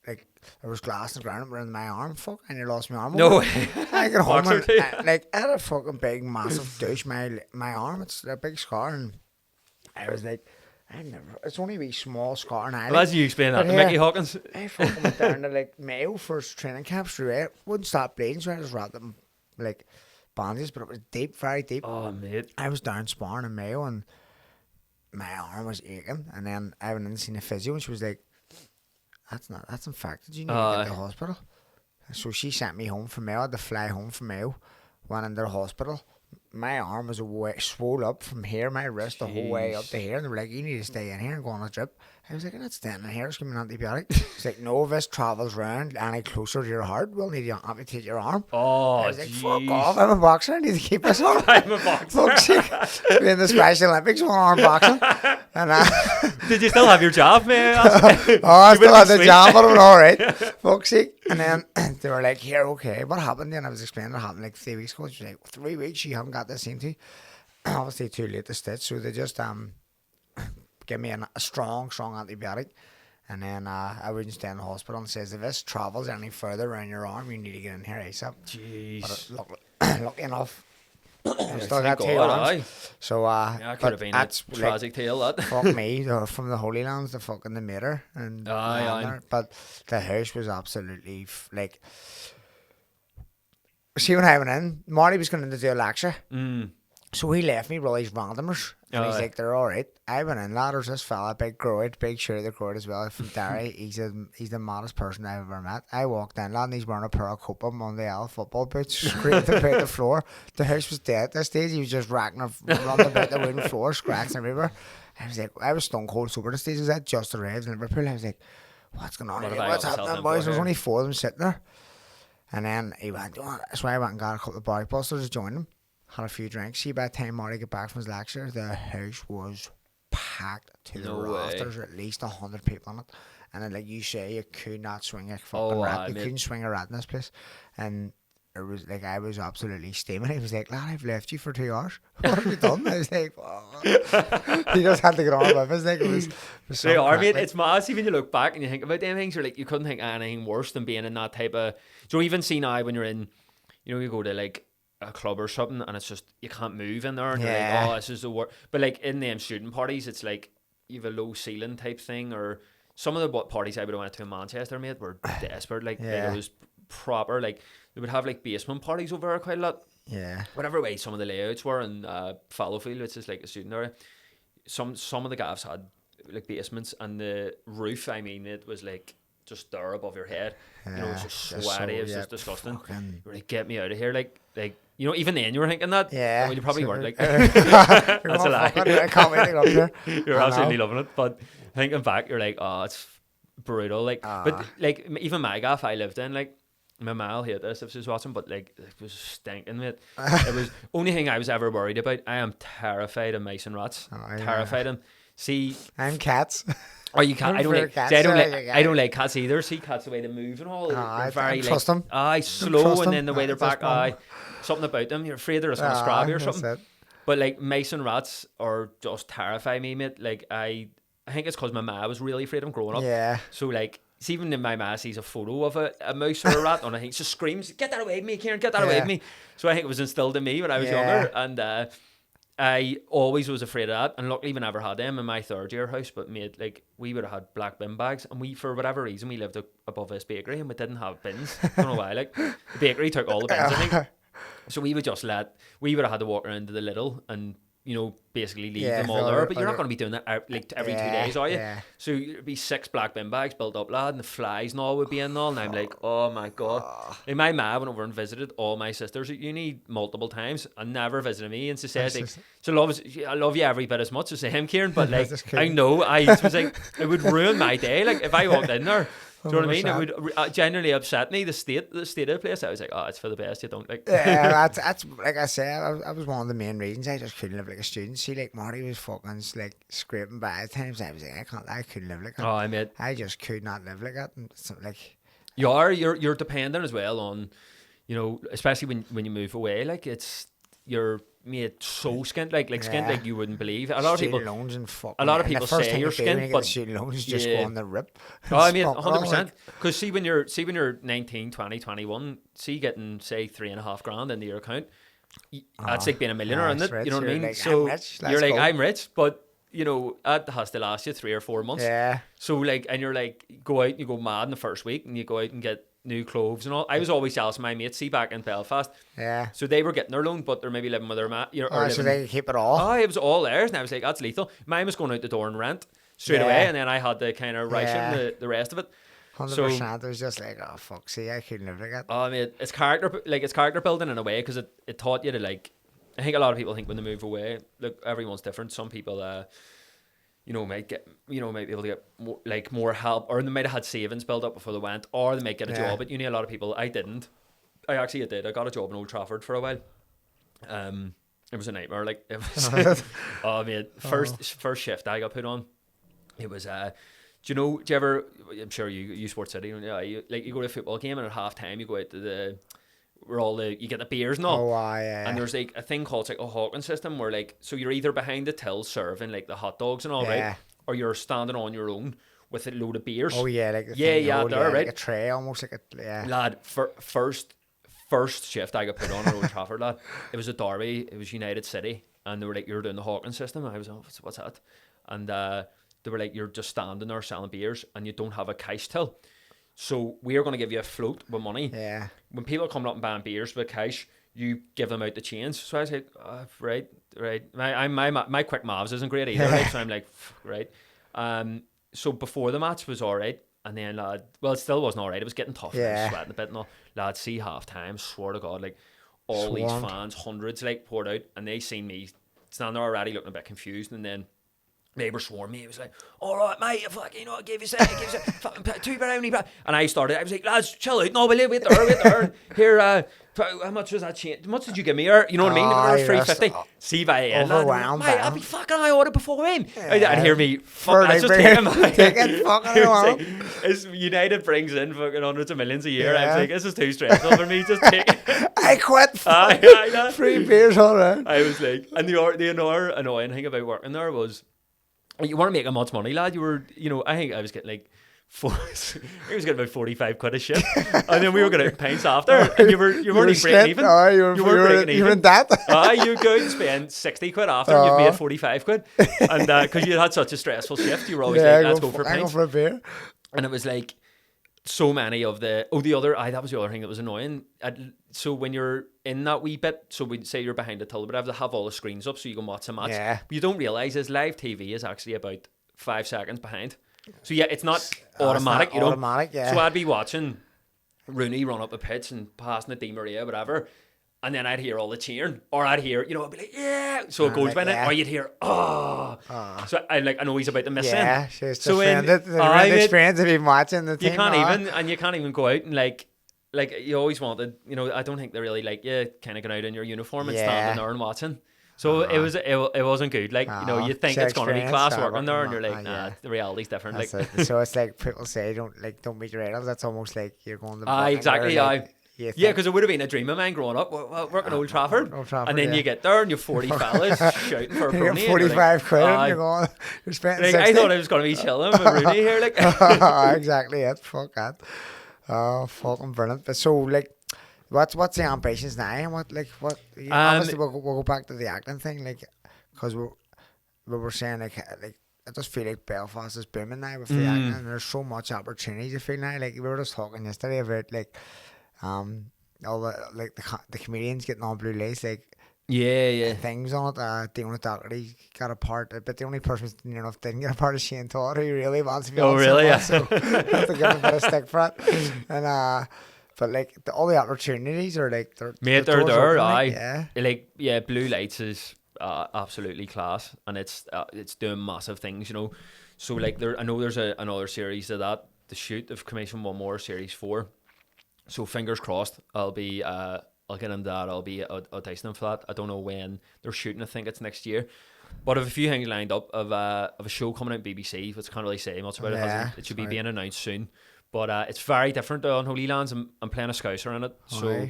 like, there was glass in the ground around my arm. Fuck, I nearly lost my arm. No. I got home and, like, I had a fucking big, massive douche. My arm, it's a big scar, and I was like, it's only a wee small scar, and well, as you explain that to Mickey Hawkins. I fucking went down to like Mayo for training camps through it. Wouldn't stop bleeding, so I just wrapped them like bandages, but it was deep, very deep. Oh, mate. I was down sparring in Mayo, and my arm was aching, and then I went in and seen a physio, and she was like, that's infected, you need to get to the hospital. So she sent me home from Mayo. I had to fly home from Mayo, went into the hospital. my arm was swole up from here, my wrist, the whole way up to here. And they were like, you need to stay in here and go on a drip. I was like, I'm not staying in here, it's giving me an antibiotic. It's like, no, if this travels round any closer to your heart, we'll need to amputate your arm. Oh, I was like, fuck off, I'm a boxer, I need to keep this on. I'm a boxer. In the Special Olympics, one arm boxing. And did you still have your job, man? I still had the job, but it was alright. Fuck's sake. And then they were like, here, okay, what happened? Then I was explaining what happened like 3 weeks ago. She was like, 3 weeks, you haven't got this into. Obviously too late to stitch, so they just give me a strong antibiotic, and then I wouldn't stay in the hospital, and says if this travels any further around your arm, you need to get in here ASAP. Jeez. But lucky enough, I still got 2 God, arms. So that could have been a tragic tale. That fuck me, from the Unholylands, the fucking the meter, and but the house was absolutely like. See, when I went in, Marty was going to do a lecture. So he left me with all these randomers. And he's like, they're alright. I went in, lad, there's this fella, big Groid, big shirt of the Groid as well, from Derry. He's the maddest person I've ever met. I walked in, lad, and he's wearing a pair of Copa Mondial football boots, scraped about the floor. The house was dead at this stage. He was just running about the wooden floor, scratching everywhere. I was like, I was stone cold sober at this stage. I was at just arrived in Liverpool. I was like, what's going on here? What's happening, boys? There was only 4 of them sitting there. And then he went, so I went and got a couple of bodybusters to join him. Had a few drinks. See, by the time Marty got back from his lecture, the house was packed to the rafters. At least 100 people in it. And then, like you say, you could not swing a fucking rat. You couldn't swing a rat in this place. And it was like, I was absolutely steaming. He was like, lad, I've left you for 2 hours. What have you done? I was like, oh. He just had to get on with it. Like, it was so they are, mate. It's mad. See, when you look back and you think about them things, you're like, you couldn't think of anything worse than being in that type of. Do you even see now when you're in, you go to like a club or something and it's just, you can't move in there and you're like, oh, this is the worst. But like in them student parties, it's like you have a low ceiling type thing, or some of the parties I would have went to in Manchester, mate, were desperate. Like it was proper. Like they would have like basement parties over there quite a lot. Yeah. Whatever way some of the layouts were in Fallowfield, which is like a student area. Some of the gaffs had like basements, and the roof, I mean, it was like just there above your head. It was just sweaty. It was just disgusting. You were like, get me out of here. Like even then you were thinking that. Yeah. Well, you probably weren't. Like that's a lie. I can't wait to go up there. You're absolutely loving it. But thinking back, you're like, oh, it's brutal. Like, but like even my gaff I lived in, like. My ma will hate this if she's watching, but like it was stinking, mate. It was only thing I was ever worried about. I am terrified of mice and rats. Terrified of them. See, I'm cats. Oh, you can't. I don't like cats. I don't like cats either. See cats the way they move and all. I trust them. Slow, and then the way they're back. Something about them. You're afraid they're just gonna scrap you or something. But like mice and rats are just terrify me, mate. Like I think it's because my ma was really afraid of them growing up. Yeah. So like. See, even if my ma sees a photo of a mouse or a rat on a thing, she screams, "Get that away from me, Ciaran, get that away from me." So I think it was instilled in me when I was younger, and I always was afraid of that. And luckily we never had them in my third year house, but made like we would have had black bin bags, and we, for whatever reason, we lived above this bakery and we didn't have bins. Don't know why. Like the bakery took all the bins, I think. So we would just we would have had to walk around to the Lidl and basically leave them all there. But you're not going to be doing that like every 2 days, are you? Yeah. So it'd be 6 black bin bags built up, lad, and the flies and all would be in all. And I'm like, oh my God. Like my ma went over and visited all my sisters at uni multiple times and never visited me. And she said, like, I love you every bit as much as him, Ciaran, but like, I know, it was like, it would ruin my day. Like if I walked in there, do you know what I mean? It would genuinely upset me. The state of the place. I was like, oh, it's for the best. You don't like. Yeah, that's like I said. I was one of the main reasons I just couldn't live like a student. See, like Marty was fucking like scraping by at times. I was like, I couldn't live like that. Oh, I just could not live like that. And so, like, you're dependent as well on, especially when you move away. Like you're made so skint, like skint like you wouldn't believe. A lot of people say you're skint, but student loans just go on the rip. Oh, I mean 100%. Because see when you're 19, 20, 21, see getting say $3,500 into your account, that's like being a millionaire, isn't it? Rich. You know what I mean? Like, so you're like, go. I'm rich, but that has to last you 3 or 4 months. Yeah. So like, and you're like, go out and you go mad in the first week, and you go out and get new clothes and all. I was always jealous of my mates, see, back in Belfast. Yeah. So they were getting their loan, but they're maybe living with their so they could keep it all. Oh, it was all theirs, and I was like, that's lethal. Mine was going out the door and rent straight away, and then I had to kind of ration the rest of it. 100%. It was just like, oh fuck, see, I couldn't live like that. Oh, I mean, it's character building in a way, because it taught you to like I think a lot of people think when they move away, look, everyone's different. Some people, might get, might be able to get more help, or they might have had savings built up before they went, or they might get a job at uni. A lot of people, I didn't. I did. I got a job in Old Trafford for a while. It was a nightmare. Like, it was, oh man, first shift I got put on. It was do you ever? I'm sure you Sports City. Yeah, you go to a football game and at half time you go out to you get the beers and all. Oh, yeah. And there's like a thing called like a hawking system where like, so you're either behind the till serving like the hot dogs and all, right, or you're standing on your own with a load of beers. Oh yeah, like there, right, like a tray almost, like a lad. First shift I got put on at Old Trafford, lad. It was a derby. It was United City, and they were like, "You're doing the hawking system." And I was, "Oh, what's that?" And they were like, "You're just standing there selling beers, and you don't have a cash till. So we're going to give you a float with money. Yeah. When people are coming up and buying beers with cash, you give them out the change." So I was like, right. My quick maths isn't great either, right? So I'm like, right. So before the match was all right. And then, it still wasn't all right. It was getting tough. I was sweating a bit and all. Lads, see half time, swear to God, like, all these fans, hundreds, like, poured out, and they seen me standing there already looking a bit confused, and then they were swarming me. It was like, "All right, mate, I gave you fucking £2 and I was like, "Lads, chill out. No, wait there. Here, how much was that change? How much did you give me? Or, you know what I mean? It was £3.50. See by the end, lad. Mate, I'll be fucking, I ordered before him. And hear me, fuck, I just take him. As United brings in fucking hundreds of millions a year, I was like, this is too stressful for me. Just take it. I quit. Free beers all right. I was like, and the annoying thing about working there was, you weren't making much money, lad. You were, I think I was getting like I was getting about 45 quid a shift, and then we were getting pints after, and you weren't breaking even. You weren't breaking even that. You go out and spend 60 quid after, and you've made 45 quid, and because you had such a stressful shift, you were always like, let's go for pints. Go for a beer. And it was like, so many of that was the other thing that was annoying. So when you're in that wee bit, so we'd say you're behind a till, but I have to have all the screens up so you can watch a match. Yeah. But you don't realise is live TV is actually about 5 seconds behind. So yeah, it's not automatic, it's not automatic, yeah. So I'd be watching Rooney run up a pitch and passing the Di Maria, whatever, and then I'd hear all the cheering, or I'd hear, I'd be like, yeah. So it goes by it, or you'd hear, oh. So I know he's about to miss in. So the experience of him watching the team. You can't even go out and like you always wanted, I don't think they really like you kind of going out in your uniform and standing there and watching. So it wasn't good. Like, you think it's going to be class working there, and you're like, nah, the reality's different. Like, so it's like people say, don't meet your idols. That's almost like you're going to. Exactly. Yeah, because it would have been a dream of mine growing up, working Old Trafford, and then you get there and you're 40 fellas shouting for a pony. 45 quid, and you're spending 60. I thought I was going to be chilling with Rooney here, like. Exactly it. Fuck that. Oh, fucking brilliant. But so, like, what's the ambitions now? And obviously we'll go back to the acting thing, like, because we were saying like I just feel like Belfast is booming now with the acting, and there's so much opportunities. I feel now, like we were just talking yesterday about like all the comedians getting on Blue Lace, like things on it. Dion Doherty got a part, but the only person near enough didn't get a part is Shane Todd, who really wants to be on. Really? Yeah. So I have to give him a bit of stick for it. And but like all the opportunities are like they're there. Like Blue Lights is absolutely class, and it's doing massive things, So like I know there's another series of that. The shoot of commissioned one more, series 4. So fingers crossed, I'll get into that. I'll be auditioning for that. I don't know when they're shooting. I think it's next year. But I have a few things lined up of a show coming out on BBC, which I can't really say much about it. It should be being announced soon. But it's very different to Unholylands. I'm playing a Scouser in it, so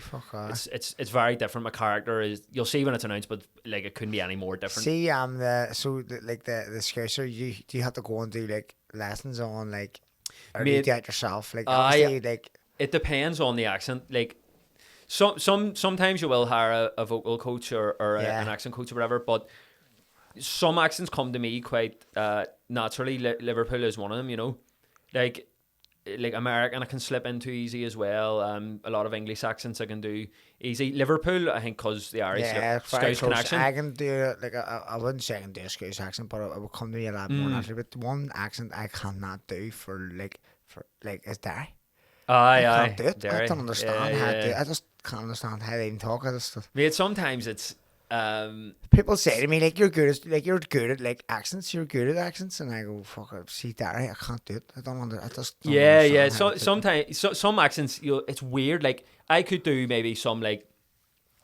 it's very different. My character is, you'll see when it's announced, but like it couldn't be any more different. See, the Scouser, do you have to go and do like lessons on like, or do you do it yourself? Like it depends on the accent. Like sometimes you will hire a vocal coach or an accent coach or whatever, but some accents come to me quite naturally. Liverpool is one of them, like American I can slip into easy as well. A lot of English accents I can do easy. Liverpool, I think, because the Irish Scouse connection. I can do like I wouldn't say I can do a Scouse accent, but it will come to me a lot more naturally. But one accent I cannot do for is Derry. I can't do it. Derry. I don't understand how to do it. I just can't understand how they even talk. Sometimes People say to me, like, you're good at like accents. You're good at accents, and I go, fuck it. See, Darry, I can't do it. I don't want to. I just don't yeah. understand how So to do it. sometimes some accents, it's weird. Like I could do maybe some like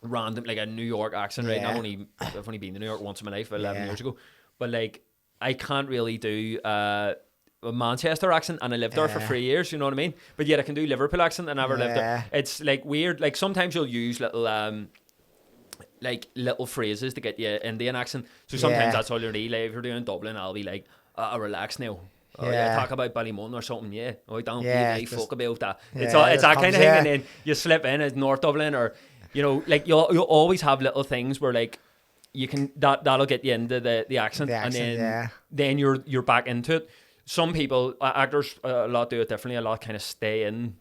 random like a New York accent. Right now, I've only been to New York once in my life, 11 years ago. But like I can't really do a Manchester accent, and I lived there for 3 years. You know what I mean? But yet I can do Liverpool accent, and I never lived there. It's like weird. Like sometimes you'll use little phrases to get you Indian accent. So sometimes that's all you need. Like if you're doing Dublin, I'll be like, relax now. Oh yeah, talk about Ballymun or something. Yeah, I don't give a fuck about that. It's that kind of thing, and then you slip in as North Dublin, or like you'll always have little things where like you can that'll get you into the accent, and then you're back into it. Some people, actors, a lot do it differently. A lot kind of stay in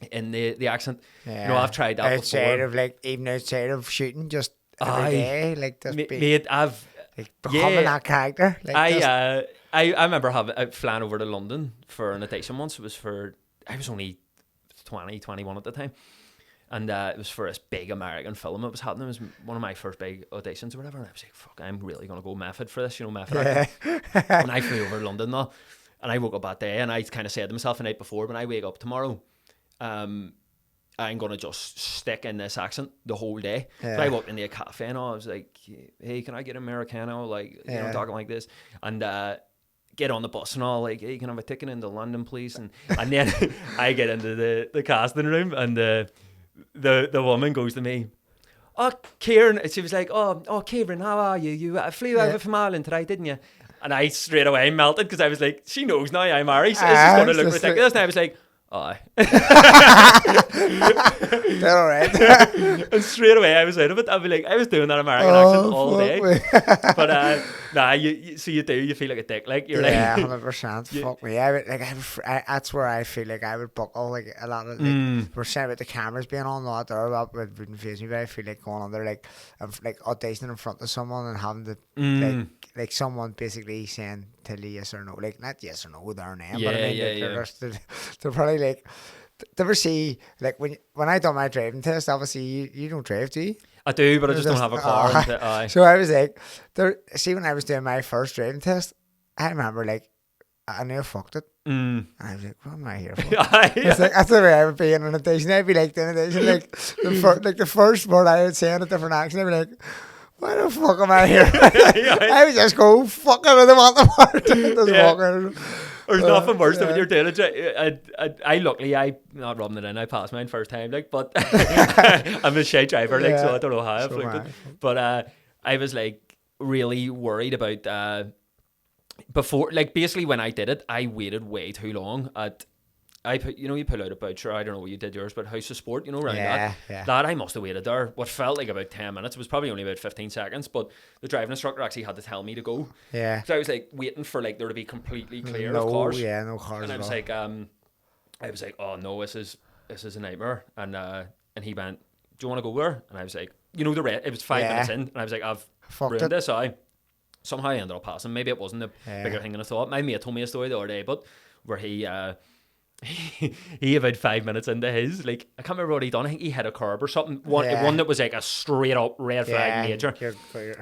the accent. I've tried that outside before. of like even outside of shooting, just every day, like just mate, I've like becoming that character. Like I remember flying over to London for an audition once. I was only 20, 21 at the time, and it was for this big American film. It was happening. It was one of my first big auditions or whatever. And I was like, "Fuck, I'm really gonna go method for this." Method acting. And I flew over to London though, and I woke up that day, and I kind of said to myself the night before, when I wake up tomorrow, I'm gonna just stick in this accent the whole day. So I walked into a cafe and I was like, "Hey, can I get an Americano?" Like, talking like this, and get on the bus and all, like, "Hey, can I have a ticket into London, please?" And then I get into the casting room, and the woman goes to me, "Oh, Ciaran," she was like, "Oh, Ciaran, how are you? You flew over from Ireland today, didn't you?" And I straight away melted because I was like, she knows now I'm Irish. This is going to look ridiculous. And I was like, aye. They're alright. And straight away I was out of it. I'd be like, I was doing that American accent all day. But you feel like a dick. Like you're 100%. Fuck me. That's where I feel like I would buckle like a lot of like we're saying about the cameras being on a lot there, that wouldn't faze me, but I feel like going on there like auditioning in front of someone and having to like someone basically saying tell you yes or no, like not yes or no with their name, but I mean they're probably like, to ever see like when I done my driving test, obviously you don't drive, do you? I do, but I just don't have a car. So I was like, when I was doing my first driving test, I remember like I knew I fucked it. And I was like, what am I here for? It's like, that's the way I would be in an audition. I'd be like doing an audition, like the first word I would say in a different accent, I'd be like, why the fuck am I here? I would just go, fuck it, I don't want the part. There's nothing worse than when you're doing it. I luckily, not rubbing it in, I passed mine first time, like, but I'm a shy driver, like, so I don't know how I flicked it. But I was like really worried about before, like basically when I did it, I waited way too long you pull out a voucher, I don't know what you did yours, but House of Sport, around that I must have waited there what felt like about 10 minutes. It was probably only about 15 seconds, but the driving instructor actually had to tell me to go. So I was like waiting for like there to be completely clear of cars. No cars. And I was like, oh no, this is a nightmare. And he went, do you want to go there? And I was like, it was 5 minutes in, and I was like, I've ruined this. Somehow I ended up passing. Maybe it wasn't a bigger thing than I thought. My mate told me a story the other day, but where he about 5 minutes into his, like, I can't remember what he done. I think he hit a curb or something. One that was like a straight up red flag major.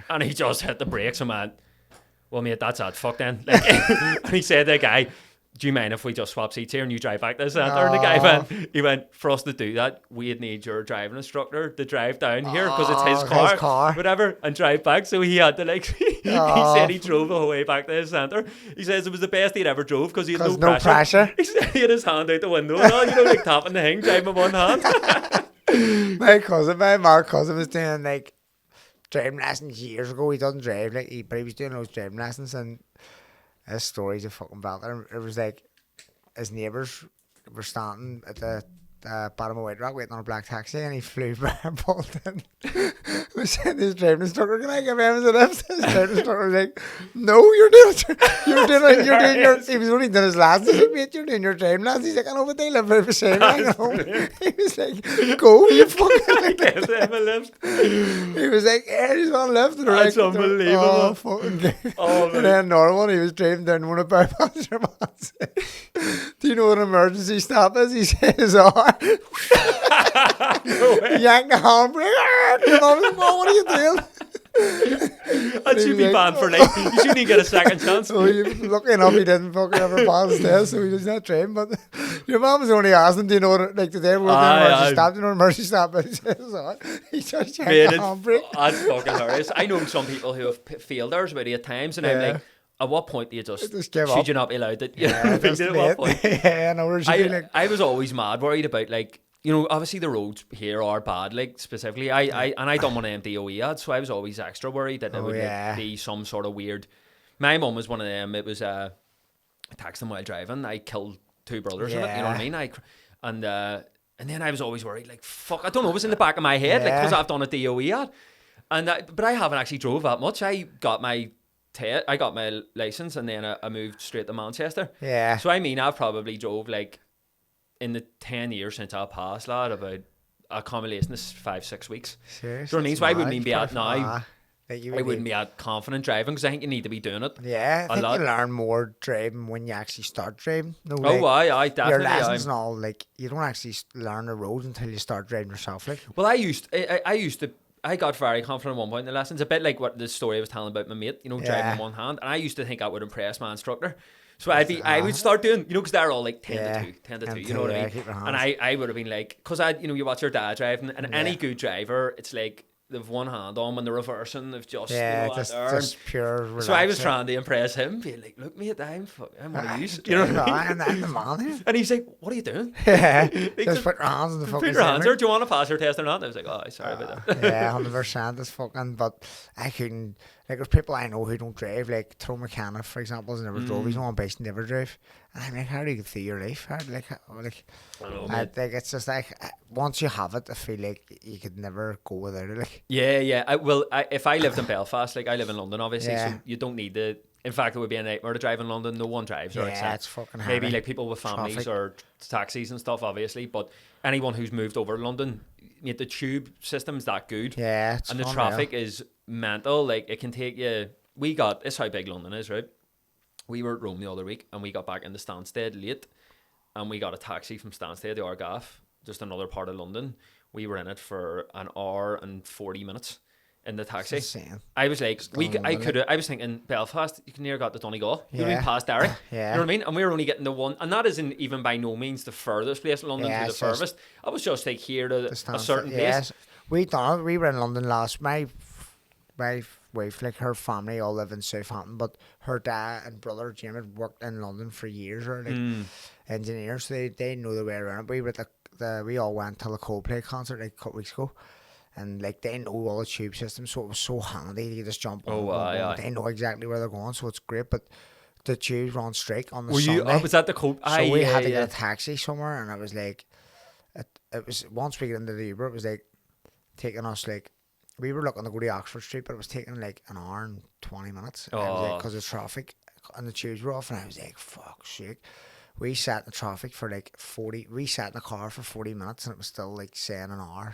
And he just hit the brakes and went, well, mate, that's it. Fuck then. Like, and he said to the guy, do you mind if we just swap seats here and you drive back to the centre? And the guy went, for us to do that, we'd need your driving instructor to drive down here because it's his car, whatever, and drive back. So he had to like, he said he drove the whole way back to the centre. He says it was the best he'd ever drove because he had no pressure. He said he had his hand out the window and all, like tapping the thing, driving with one hand. my Mark cousin was doing like driving lessons years ago. He doesn't drive, but he was doing those driving lessons, and his story's a fucking belter. It was like his neighbours were standing at the bottom of White Rock waiting on a black taxi, and he flew by and pulled in. We said to his driving instructor, can I give him a lift? His driving instructor was like, no, you're doing your, he was only doing his lessons. He said, mate, you're doing your driving lessons. He's like, I know, but they live right beside me. He was like, go, you fucking give him a lift. He was like, yeah, he's on a lift. And that's like, unbelievable. Oh, fucking and then another one, he was driving down one of the bypass. Do you know what an emergency stop is? He says, no way. He yanked the handbrake. What are you doing? That should be banned for life. You shouldn't even get a second chance. Oh, lucky enough he didn't fucking ever pass the test, so he does not train. But your mum was only asking, do you know what, like today we're doing emergency stop, do you know what emergency stop is? He just checked the handbrake. That's fucking hilarious. I know some people who have failed theirs about 8 times, and I'm like, at what point do you just give should up? You not be allowed it? At what point? Yeah, I know. I was always mad worried about, like, you know, obviously the roads here are bad, like specifically. I done one of them DOE ads, so I was always extra worried that it would like, be some sort of weird. My mum was one of them. It was I taxed them while driving. I killed 2 brothers in it. You know what I mean? And then I was always worried, like, fuck, I don't know. It was in the back of my head, like, because I've done a DOE ad, but I haven't actually drove that much. I got my license, and then I moved straight to Manchester. Yeah. So I mean, I've probably drove like, in the 10 years since I passed, lad, about a combination of 5-6 weeks. Seriously? So I mean, so I wouldn't even be at now. I wouldn't be at confident driving, because I think you need to be doing it. Yeah, I think you learn more driving when you actually start driving. No, I definitely. Your lessons and all, like, you don't actually learn the road until you start driving yourself. Like, well, I got very confident at one point in the lessons, a bit like what the story I was telling about my mate, you know, driving in one hand, and I used to think that would impress my instructor. So I would start doing, you know, because they're all like 10 to 2, you know what I mean? And I would have been like, because you watch your dad driving, and any good driver, it's like they've one hand on when they're reversing, they've just, just pure relaxing. So I was trying to impress him, being like, look, mate, I'm one of these, you know what I mean? I'm the man here. And he's like, what are you doing? Yeah, just put your hands on the fucking put your hands there, do you want to pass your test or not? And I was like, oh, sorry about that. Yeah, 100% is fucking, but I couldn't, like, there's people I know who don't drive, like Tro McCann, for example, has never drove, he's on base, never drive. And I'm like, how do you get through your life? I think it's just like, once you have it, I feel like you could never go without it. Like. Yeah. If I lived in Belfast, like I live in London, obviously, so you don't need the. In fact, it would be a nightmare to drive in London. No one drives, or it's fucking hard. Maybe like people with families or taxis and stuff, obviously. But anyone who's moved over to London, the tube system's that good. Yeah, and the traffic is mental. Like, it can take you. It's how big London is, right? We were at Rome the other week, and we got back into Stansted late, and we got a taxi from Stansted to Argaff, just another part of London. We were in it for an hour and 40 minutes in the taxi. I was like, I was thinking, Belfast, you can near got to Donegal. You'll be past Derry. You know what I mean? And we were only getting the one, and that isn't even by no means the furthest place in London to the furthest. I was just like here to a certain place. We were in London last. My wife, like, her family all live in Southampton, but her dad and brother Jim had worked in London for years, or like engineers, so they know the way around. We were we all went to the Coldplay concert like a couple weeks ago, and like they know all the tube systems, so it was so handy. You just jump on. They know exactly where they're going, so it's great. But the tubes were on strike on the Sunday. Was that the Coldplay? So we had to get a taxi somewhere, and I was like, it was once we get into the Uber, it was like taking us like. We were looking to go to Oxford Street, but it was taking like an hour and 20 minutes. Because of traffic, and the tubes were off, and I was like, fuck, shit. We sat in the traffic for like 40, we sat in the car for 40 minutes, and it was still like saying an hour.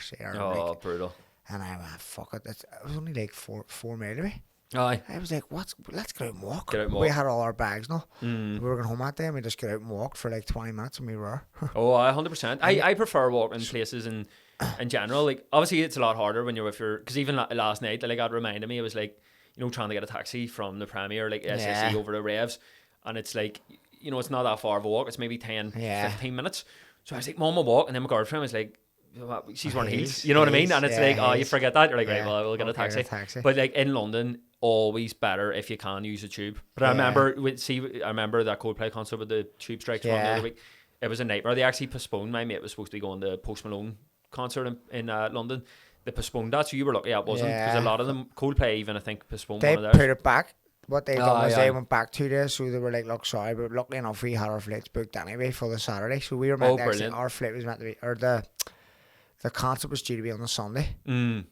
Brutal. And I went, fuck it. It was only like four mile away. Aye. I was like, let's get out and walk. We had all our bags now. We were going home that day, and we just got out and walked for like 20 minutes, and we were. 100%. I prefer walking places in general. Like, obviously it's a lot harder when you're with your, because even last night, like, that reminded me, it was like, you know, trying to get a taxi from the Premier, like SSE over to Revs, and it's like, you know, it's not that far of a walk, it's maybe 10-15 minutes. So I was like, Mom, will walk, and then my girlfriend was like, she's wearing heels, you know what I mean? And it's like, you forget that, you're like, right, well, we'll get a taxi. But like in London, always better if you can use a tube. But I remember that Coldplay concert with the tube strikes one the other week. It was a nightmare. They actually postponed. My mate was supposed to be going to Post Malone concert in London. They postponed that, so you were lucky it wasn't, because a lot of them, Coldplay even, I think, postponed one of theirs. They put it back. What they done was they went back 2 days, so they were like, look, sorry, but luckily enough we had our flights booked anyway for the Saturday, so we were meant to actually, our flight was meant to be, or the concert was due to be on the Sunday,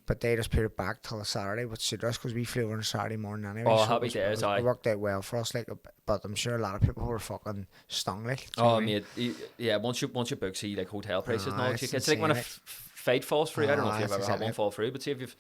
but they just put it back till the Saturday, which suited us because we flew on a Saturday morning anyway. Oh, so happy days, it worked out well for us, like, but I'm sure a lot of people were fucking stung, like. Oh, mate, yeah, once you book, see, like, hotel prices and all, it's like when a fight falls through. I don't know if you've ever had one fall through, but see if you've,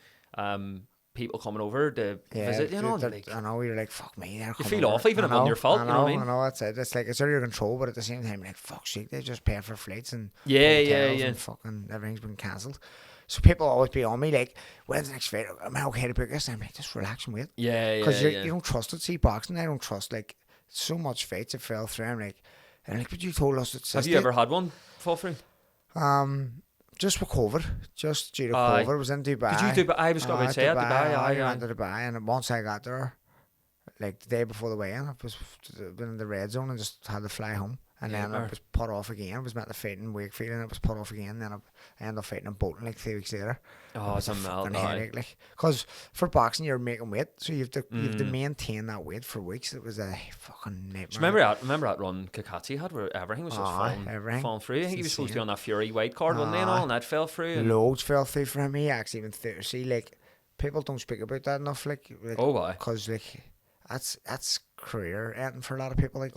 people coming over to visit, you know. Like, I know, you're like, fuck me, they're you coming feel over. off even if it wasn't your fault, you know what I mean? I know, that's it. It's like, it's out of your control, but at the same time, like, fuck sake, they just paid for flights and hotels and fucking everything's been cancelled. So people always be on me like, when's the next fight? Am I okay to book this? And I'm like, just relax and wait. Because you don't trust it. See, boxing, I don't trust, like, so much fights that fell through. I'm like, but you told us it's... Have you ever had one fall through? Just with COVID, just due to COVID. I was in Dubai. Did you Dubai? I was going to say Dubai. I went to Dubai, and once I got there, like the day before the weigh-in, I was been in the red zone and just had to fly home. And then it was put off again. I was meant to fight in Wakefield and it was put off again. Then I ended up fighting in Bolton like 3 weeks later. Oh, it's a fucking headache. Like, because for boxing you're making weight, so you have to maintain that weight for weeks. It was a fucking nightmare. So remember that run Kakatsi had where everything was just falling through. I think he was supposed to be on that Fury white card one day and that fell through. And loads fell through for him. He actually went through. See, like, people don't speak about that enough. Like because like that's career ending for a lot of people. Like,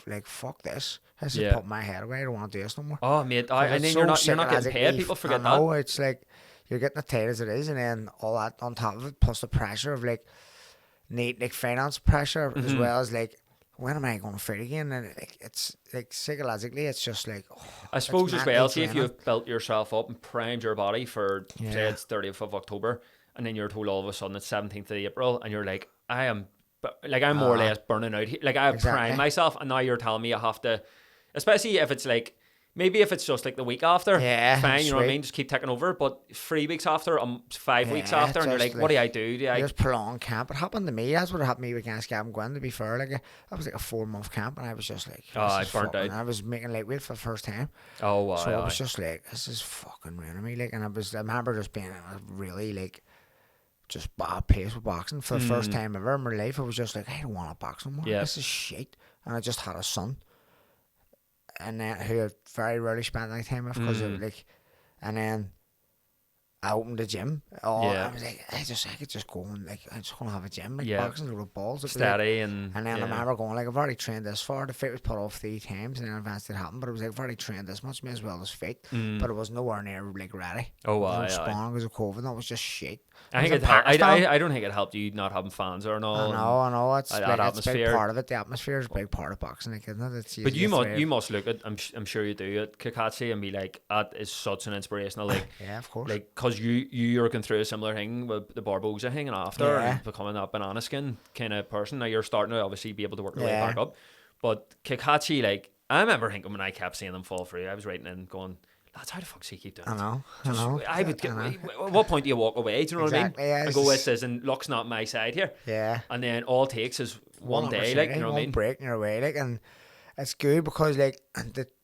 like, fuck this. This is putting my head away. I don't want to do this no more. Oh, mate, and then you're not getting paid. People forget that. No, it's like you're getting it tight as it is, and then all that on top of it, plus the pressure of like finance pressure as well as like, when am I going to fight again? And it's like psychologically, it's just like. I suppose as well, see if you've built yourself up and primed your body for say it's 30th of October, and then you're told all of a sudden it's 17th of April, and you're like, I'm more or less burning out here. Like, I've primed myself, and now you're telling me I have to, especially if it's like, maybe if it's just like the week after, fine, you know what I mean, just keep taking over. But 3 weeks after, 5 weeks after, and you're like, what do I do? Just prolonged camp. It happened to me. That's what happened to me with against Gavin Gwynn, to be fair. Like, that was like a 4-month camp, and I was just like, I burnt out. I was making lightweight for the first time. Oh, wow. So I was just like, this is fucking ruining me. Like, and I remember just being in a really, like, just bad pace with boxing for the first time ever in my life. I was just like, I don't want to box no more. This is shit. And I just had a son, and then who I very rarely spent any time with because of like, and then I opened the gym. I was like, I could just go and like, I just want to have a gym. Like, boxing with balls. Steady and then I remember going like, I've already trained this far. The fight was put off 3 times, and then advance did happen. But it was like, I've already trained this much, may as well as fight. But it was nowhere near like ready. Oh wow! Spawn because of COVID. That was just shit. I think I don't think it helped you not having fans or no. I know. It's like, it's a big part of it. The atmosphere is a big part of boxing, like, isn't it? But you must look at, I'm sure you do, at Kakatsi and be like, that is such an inspirational, like, yeah, of course, like, because you're going through a similar thing with the Barbosa thing and after and becoming that banana skin kind of person. Now you're starting to obviously be able to work your way back up, but Kakatsi, like, I remember thinking when I kept seeing them fall through, I was writing in going, lads, how the fuck do you keep doing it? I know. At what point do you walk away? Do you know what I mean? Yeah, and go, this isn't, luck's not my side here. Yeah. And then all it takes is one day, like, you know what I mean? Break in your way, like, and it's good because, like,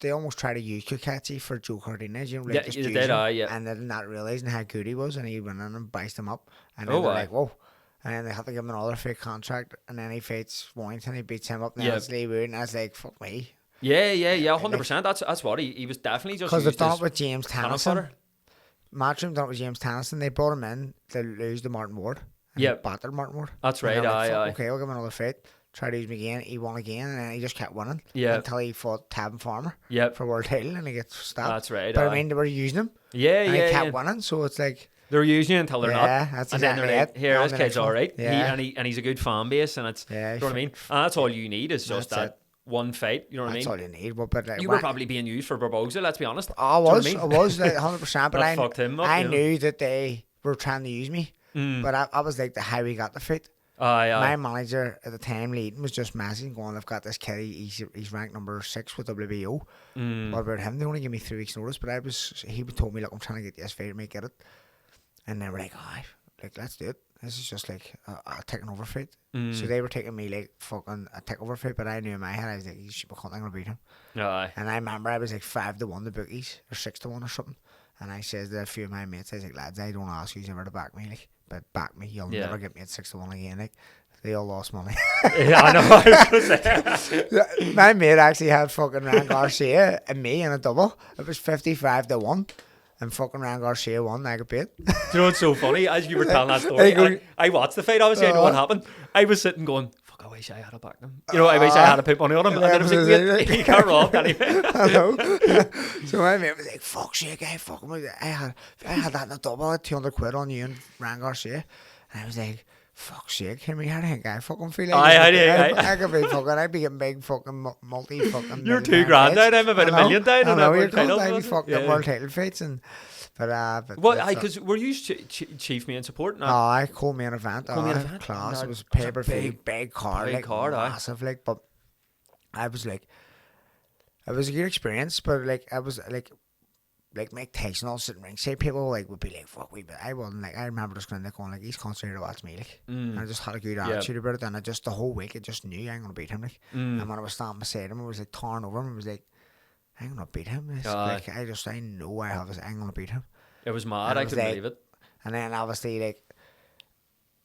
they almost try to use Kakatsi for Joe Cardenas, you know, like, just use him, and they're not realising how good he was, and he went in and biced him up, and then they're like, whoa. And then they have to give him another fake contract, and then he fights Warrington, he beats him up, and then it's Lee Wood, and I was like, fuck me. Yeah, 100%. That's what he was definitely just. Because they've done it with James Tennyson. Matchroom done it with James Tennyson. They brought him in to lose to Martin Ward. Yeah, battered Martin Ward. That's right. Like, okay, we'll give him another fight. Try to use him again. He won again, and then he just kept winning. Yeah, until he fought Tabin Farmer. For world title, and he gets stabbed. That's right. But I mean, they were using him. And he kept winning, so it's like. They're using you until they're not. That's and exactly then they're like, here, this kid's alright. Yeah. And he's a good fan base, and it's, you know what I mean? And that's all you need is just that one fight, you know what I mean? That's all you need. But like, you were probably being used for Barbosa, let's be honest. I was like, 100%, but fucked him up, I knew that they were trying to use me. But I was like, how we got the fight. My manager at the time, Leading, was just messaging, going, I've got this kid, he's ranked number 6 with WBO. What about him? They only gave me 3 weeks notice, but he told me, look, I'm trying to get this fight, make it. And they were like, let's do it. This is just like a taking over fight. So they were taking me like fucking a takeover fight, but I knew in my head, I was like, I'm going to beat him. And I remember I was like 5-1 the bookies, or 6-1 or something. And I says to a few of my mates, I was like, lads, I don't ask you ever to back me, like, but back me. You'll never get me at 6-1 again. Like, they all lost money. Yeah, I know. I was gonna say. My mate actually had fucking Ryan Garcia and me in a double. It was 55-1. And fucking Ryan Garcia won, I got paid. Do you know what's so funny? As you were telling that story, I watched the fight, obviously, I know what happened. I was sitting going, fuck, I wish I had a back him. You know, I wish I had a put money on him. And then I was like, wait, he got robbed anyway. I know. So my mate was like, fuck shit, guy, fuck him. I had that in a double, I had 200 quid on you and Ryan Garcia. And I was like, fuck's sake, Henry, how do you think I fucking feel like I could be fucking, I'd be getting big fucking multi fucking. You're $2,000 down, I'm about $1 million down. I know, you're kind going to fucking world title fights and. But what? Because were you chief main support? No, I co-main event. Class. It was pay-per-view, big card, massive, like. But I was like, it was a good experience. But like, I was like Mike Tyson all sitting ringside. People like would be like, "Fuck we," but I wasn't like. I remember just going like, "He's constantly here to watch me." Like, and I just had a good attitude about it. And I just the whole week, I just knew I'm gonna beat him. Like, and when I was standing beside him, I was like torn over him. I was like, I'm gonna beat him. Like, I know I have this. I'm gonna beat him. It was mad. I couldn't believe it. And then obviously like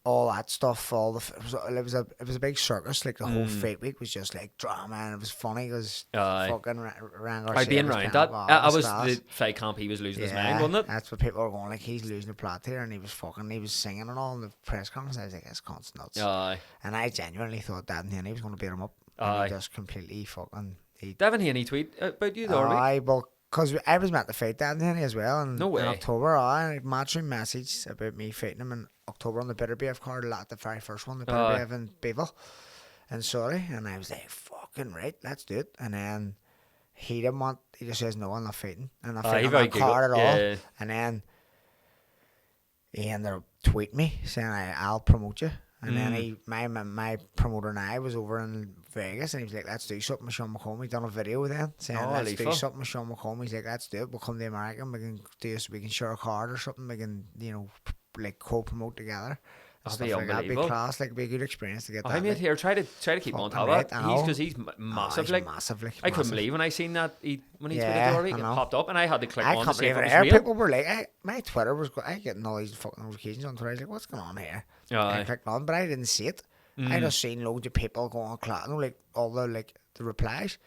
all that stuff, it was a big circus. Like the whole fight week was just like drama, and it was funny because fucking Ryan Garcia. Being around that, I was the fight camp. He was losing his mind, wasn't it? That's what people were going like. He's losing the plot here, and he was singing and all in the press conference. I was like, this cunt's nuts. And I genuinely thought that and he was going to beat him up. And he just completely fucking. Devin Haney tweet about you though, because I was meant to fight that Haney as well, and no way. In October, matchroom message about me fighting him in October on the Bitterbeef card, the very first one, the Bitterbeef in Beeville, and Surrey, and I was like, fucking right, let's do it. And then he didn't want, he just says no, I'm not fighting, and I'm not fighting on that card at all. And then he ended up tweeting me saying I'll promote you. And then my promoter and I was over in Vegas, and he was like, let's do something with Ciaran McCourt. He done a video with him saying, let's do something with Ciaran McCourt. He's like, let's do it. We'll come to America, we can do this, we can share a card or something. We can, like co-promote together. That'd be unbelievable. That'd be class. Like, it'd be a good experience to get that. I mean, here, try to keep on top of that. Because he's massive. I couldn't believe when I seen that when he tweeted already, it popped up, and I had to click on to see if it was real. People were like, my Twitter was, I getting all these fucking notifications on Twitter. I was like, what's going on here? I clicked on, but I didn't see it. I just seen loads of people going on, like all the replies.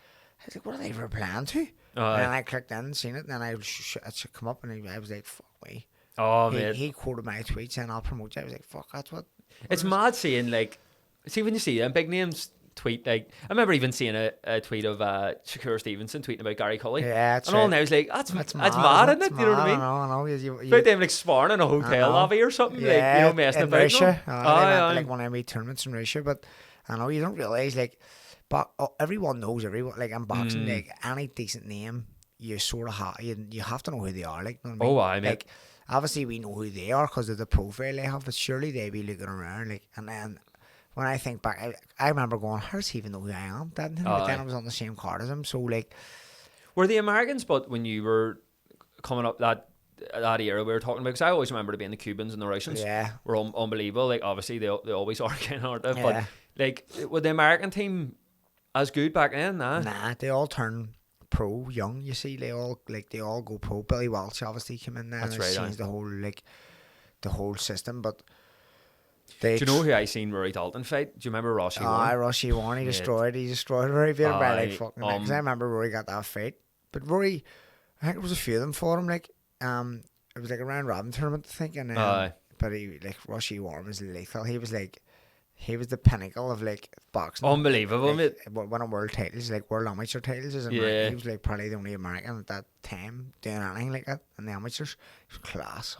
I was like, what are they replying to? And I clicked in and seen it, and then it should come up, and I was like, fuck me. Oh, man. He quoted my tweet saying, I'll promote you. I was like, fuck, that's what. It's mad seeing, like, when you see them big names tweet, like, I remember even seeing a tweet of Shakur Stevenson tweeting about Gary Cully. Yeah, that's right. And all now is like, that's mad, isn't it? You know what I mean? I know. About them, like, sparring in a hotel lobby or something, like, messing about. Russia. Like one of my tournaments in Russia, but I know you don't realise, like, but everyone knows everyone. Like, in boxing, like, any decent name, you sort of you have to know who they are, like, you know what I mean? Like, obviously we know who they are because of the profile they have, but surely they be looking around, like, and then when I think back, I remember going, how does he even know who I am? But then I was on the same card as him, so like. Were the Americans, but when you were coming up that era we were talking about, because I always remember it being the Cubans and the Russians were unbelievable, like obviously they always are kind of, aren't they? But like, was the American team as good back then? Nah, they all turned pro young, you see. They all go pro. Billy Walsh obviously came in there and changed the whole system, but do you know who I seen Rory Dalton fight? Do you remember Rossi Warren? Rossi Warren, he destroyed Rory Beer by like fucking, because I remember Rory got that fight, but Rory, I think there was a few of them for him, like it was like a round robin tournament, I think, and but he, like, Rossi Warren was lethal. He was the pinnacle of like boxing. Unbelievable, like, winning world titles, like world amateur titles. He was like probably the only American at that time doing anything like that in the amateurs. It was class.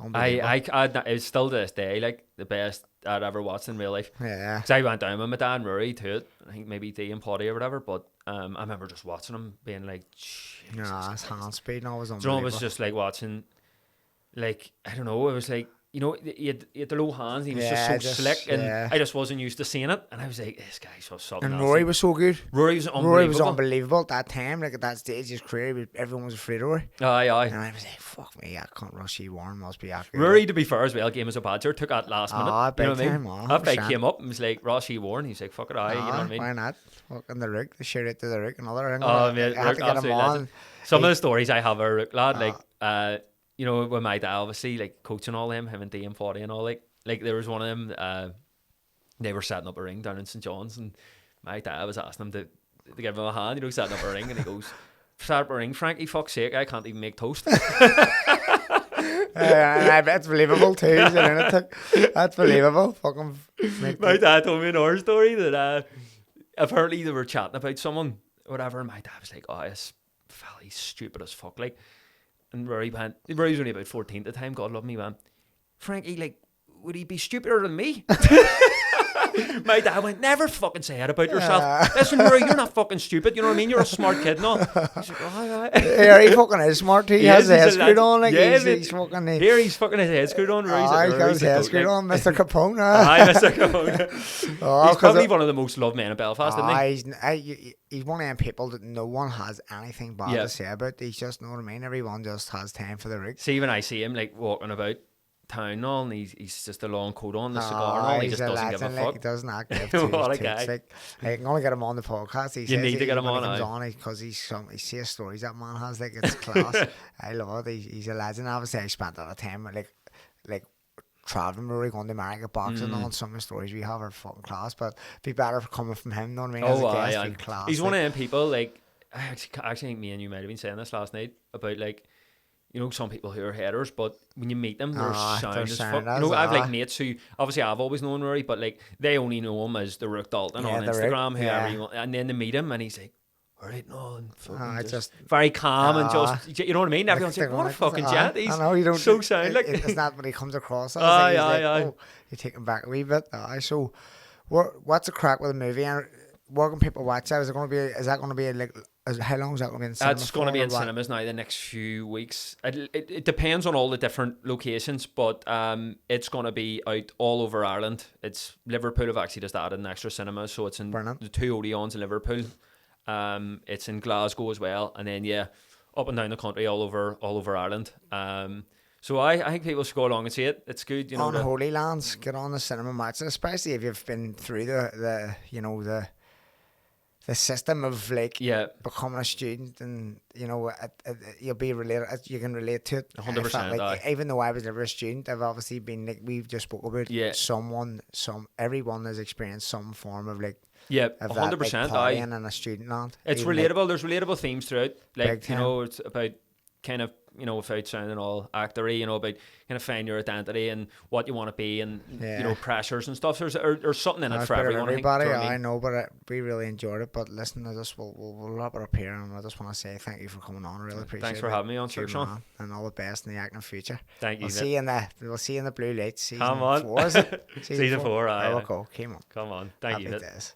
It's still to this day like the best I'd ever watched in real life. Yeah. Because I went down with my dad and Rory to it. I think maybe D and Potty or whatever. But I remember just watching him being like, his hand speed and all was unbelievable. So it was just like watching, like, I don't know. It was like, you know, he had the low hands. He was just so slick, and I just wasn't used to seeing it. And I was like, this guy's so something. And Rory was so good. Rory was unbelievable at that time. Like at that stage of his career, everyone was afraid of Rory. Aye. And I was like, fuck me, I can't rush. Warren must be accurate. Rory, to be fair as well, game as a badger, took that last minute. Big you know what time. I mean? That bike came up and was like, Rossi Warren. He's like, fuck it, you know what I mean? Why not? Fucking the Rook, the shit out to the Rook, another thing. I had to get him on. Some of the stories I have are Rook lad, like you know, with my dad obviously like coaching all them, him and D and 40 and all, like there was one of them, they were setting up a ring down in St. John's, and my dad was asking him to give him a hand, you know, setting up a ring, and he goes, set up a ring, Frankie, fuck's sake, I can't even make toast. That's believable too, isn't it? That's believable. Fucking my dad told me another story that apparently they were chatting about someone, whatever, and my dad was like, oh, this fella, he's stupid as fuck, like. And Rory was only about 14 at the time, God love me, man. Frankie, like, would he be stupider than me? My dad went, never fucking say that about yourself. Listen, Rory, you're not fucking stupid. You know what I mean? You're a smart kid, no? He's like, oh, yeah, he fucking is smart too. He has his head screwed on. Like, yeah, he's fucking... Here he's fucking his head screwed on. He's got his head screwed on. Mr. Capone. Aye, Mr. Capone. He's probably one of the most loved men in Belfast, isn't he? He's one of them people that no one has anything bad to say about. He's just, know what I mean? Everyone just has time for the rig. See, when I see him like walking about town and all, and he's just a long coat on, the cigar and all, and he just doesn't give a fuck. He does not give two what a guy. Like, I'm gonna get him on the podcast. You need to get him on because he says stories that man has, like, it's class. I love it. He's a legend. Obviously I spent a lot of time like traveling, we were going to America, boxing, and some of the stories we have are fucking class, but be better coming from him, know what I mean? As a guest, be class. He's one of them people, like, I actually think me and you might have been saying this last night about, like, you know, some people who are haters, but when you meet them, they're sound as fuck. You know, I've like mates who, obviously I've always known Rory, but like they only know him as the Rook Dalton on Instagram, whoever you want, and then they meet him and he's like, alright, no, and just very calm and just, you know what I mean? Everyone's like, what a fucking gent. He's so sound. Like, it's not what he comes across as. Aye. You take him back a wee bit. So, what's the crack with the movie? And where can people watch that? Is that going to be like, how long is that going to be in cinemas? It's going to be in cinemas now the next few weeks. It depends on all the different locations, but it's going to be out all over Ireland. It's Liverpool have actually just added an extra cinema, so it's in the two Odeons in Liverpool. It's in Glasgow as well, and then up and down the country, all over Ireland. So I think people should go along and see it. It's good, you know. Unholylands, get on the cinema match, especially if you've been through the system of like becoming a student, and you know you'll be related. You can relate to it 100%. Like, even though I was never a student, I've obviously been, like we've just spoke about. Everyone has experienced some form of like. Yeah, 100%. Like, in a student land. It's relatable. Like, there's relatable themes throughout. Like, you know, it's about kind of, you know, without sounding all actory, you know, about kind of finding your identity and what you want to be, and you know, pressures and stuff. There's something in it for everyone. Everybody, I know, but we really enjoyed it. But listen, we'll wrap it up here, and I just want to say thank you for coming on. I really appreciate it. Thanks for having me on, Sir Sean, and all the best in the acting future. Thank you. We'll see you in the Blue Lights season 4. Is it? Season 4. Come on. Come on. Thank you. Days.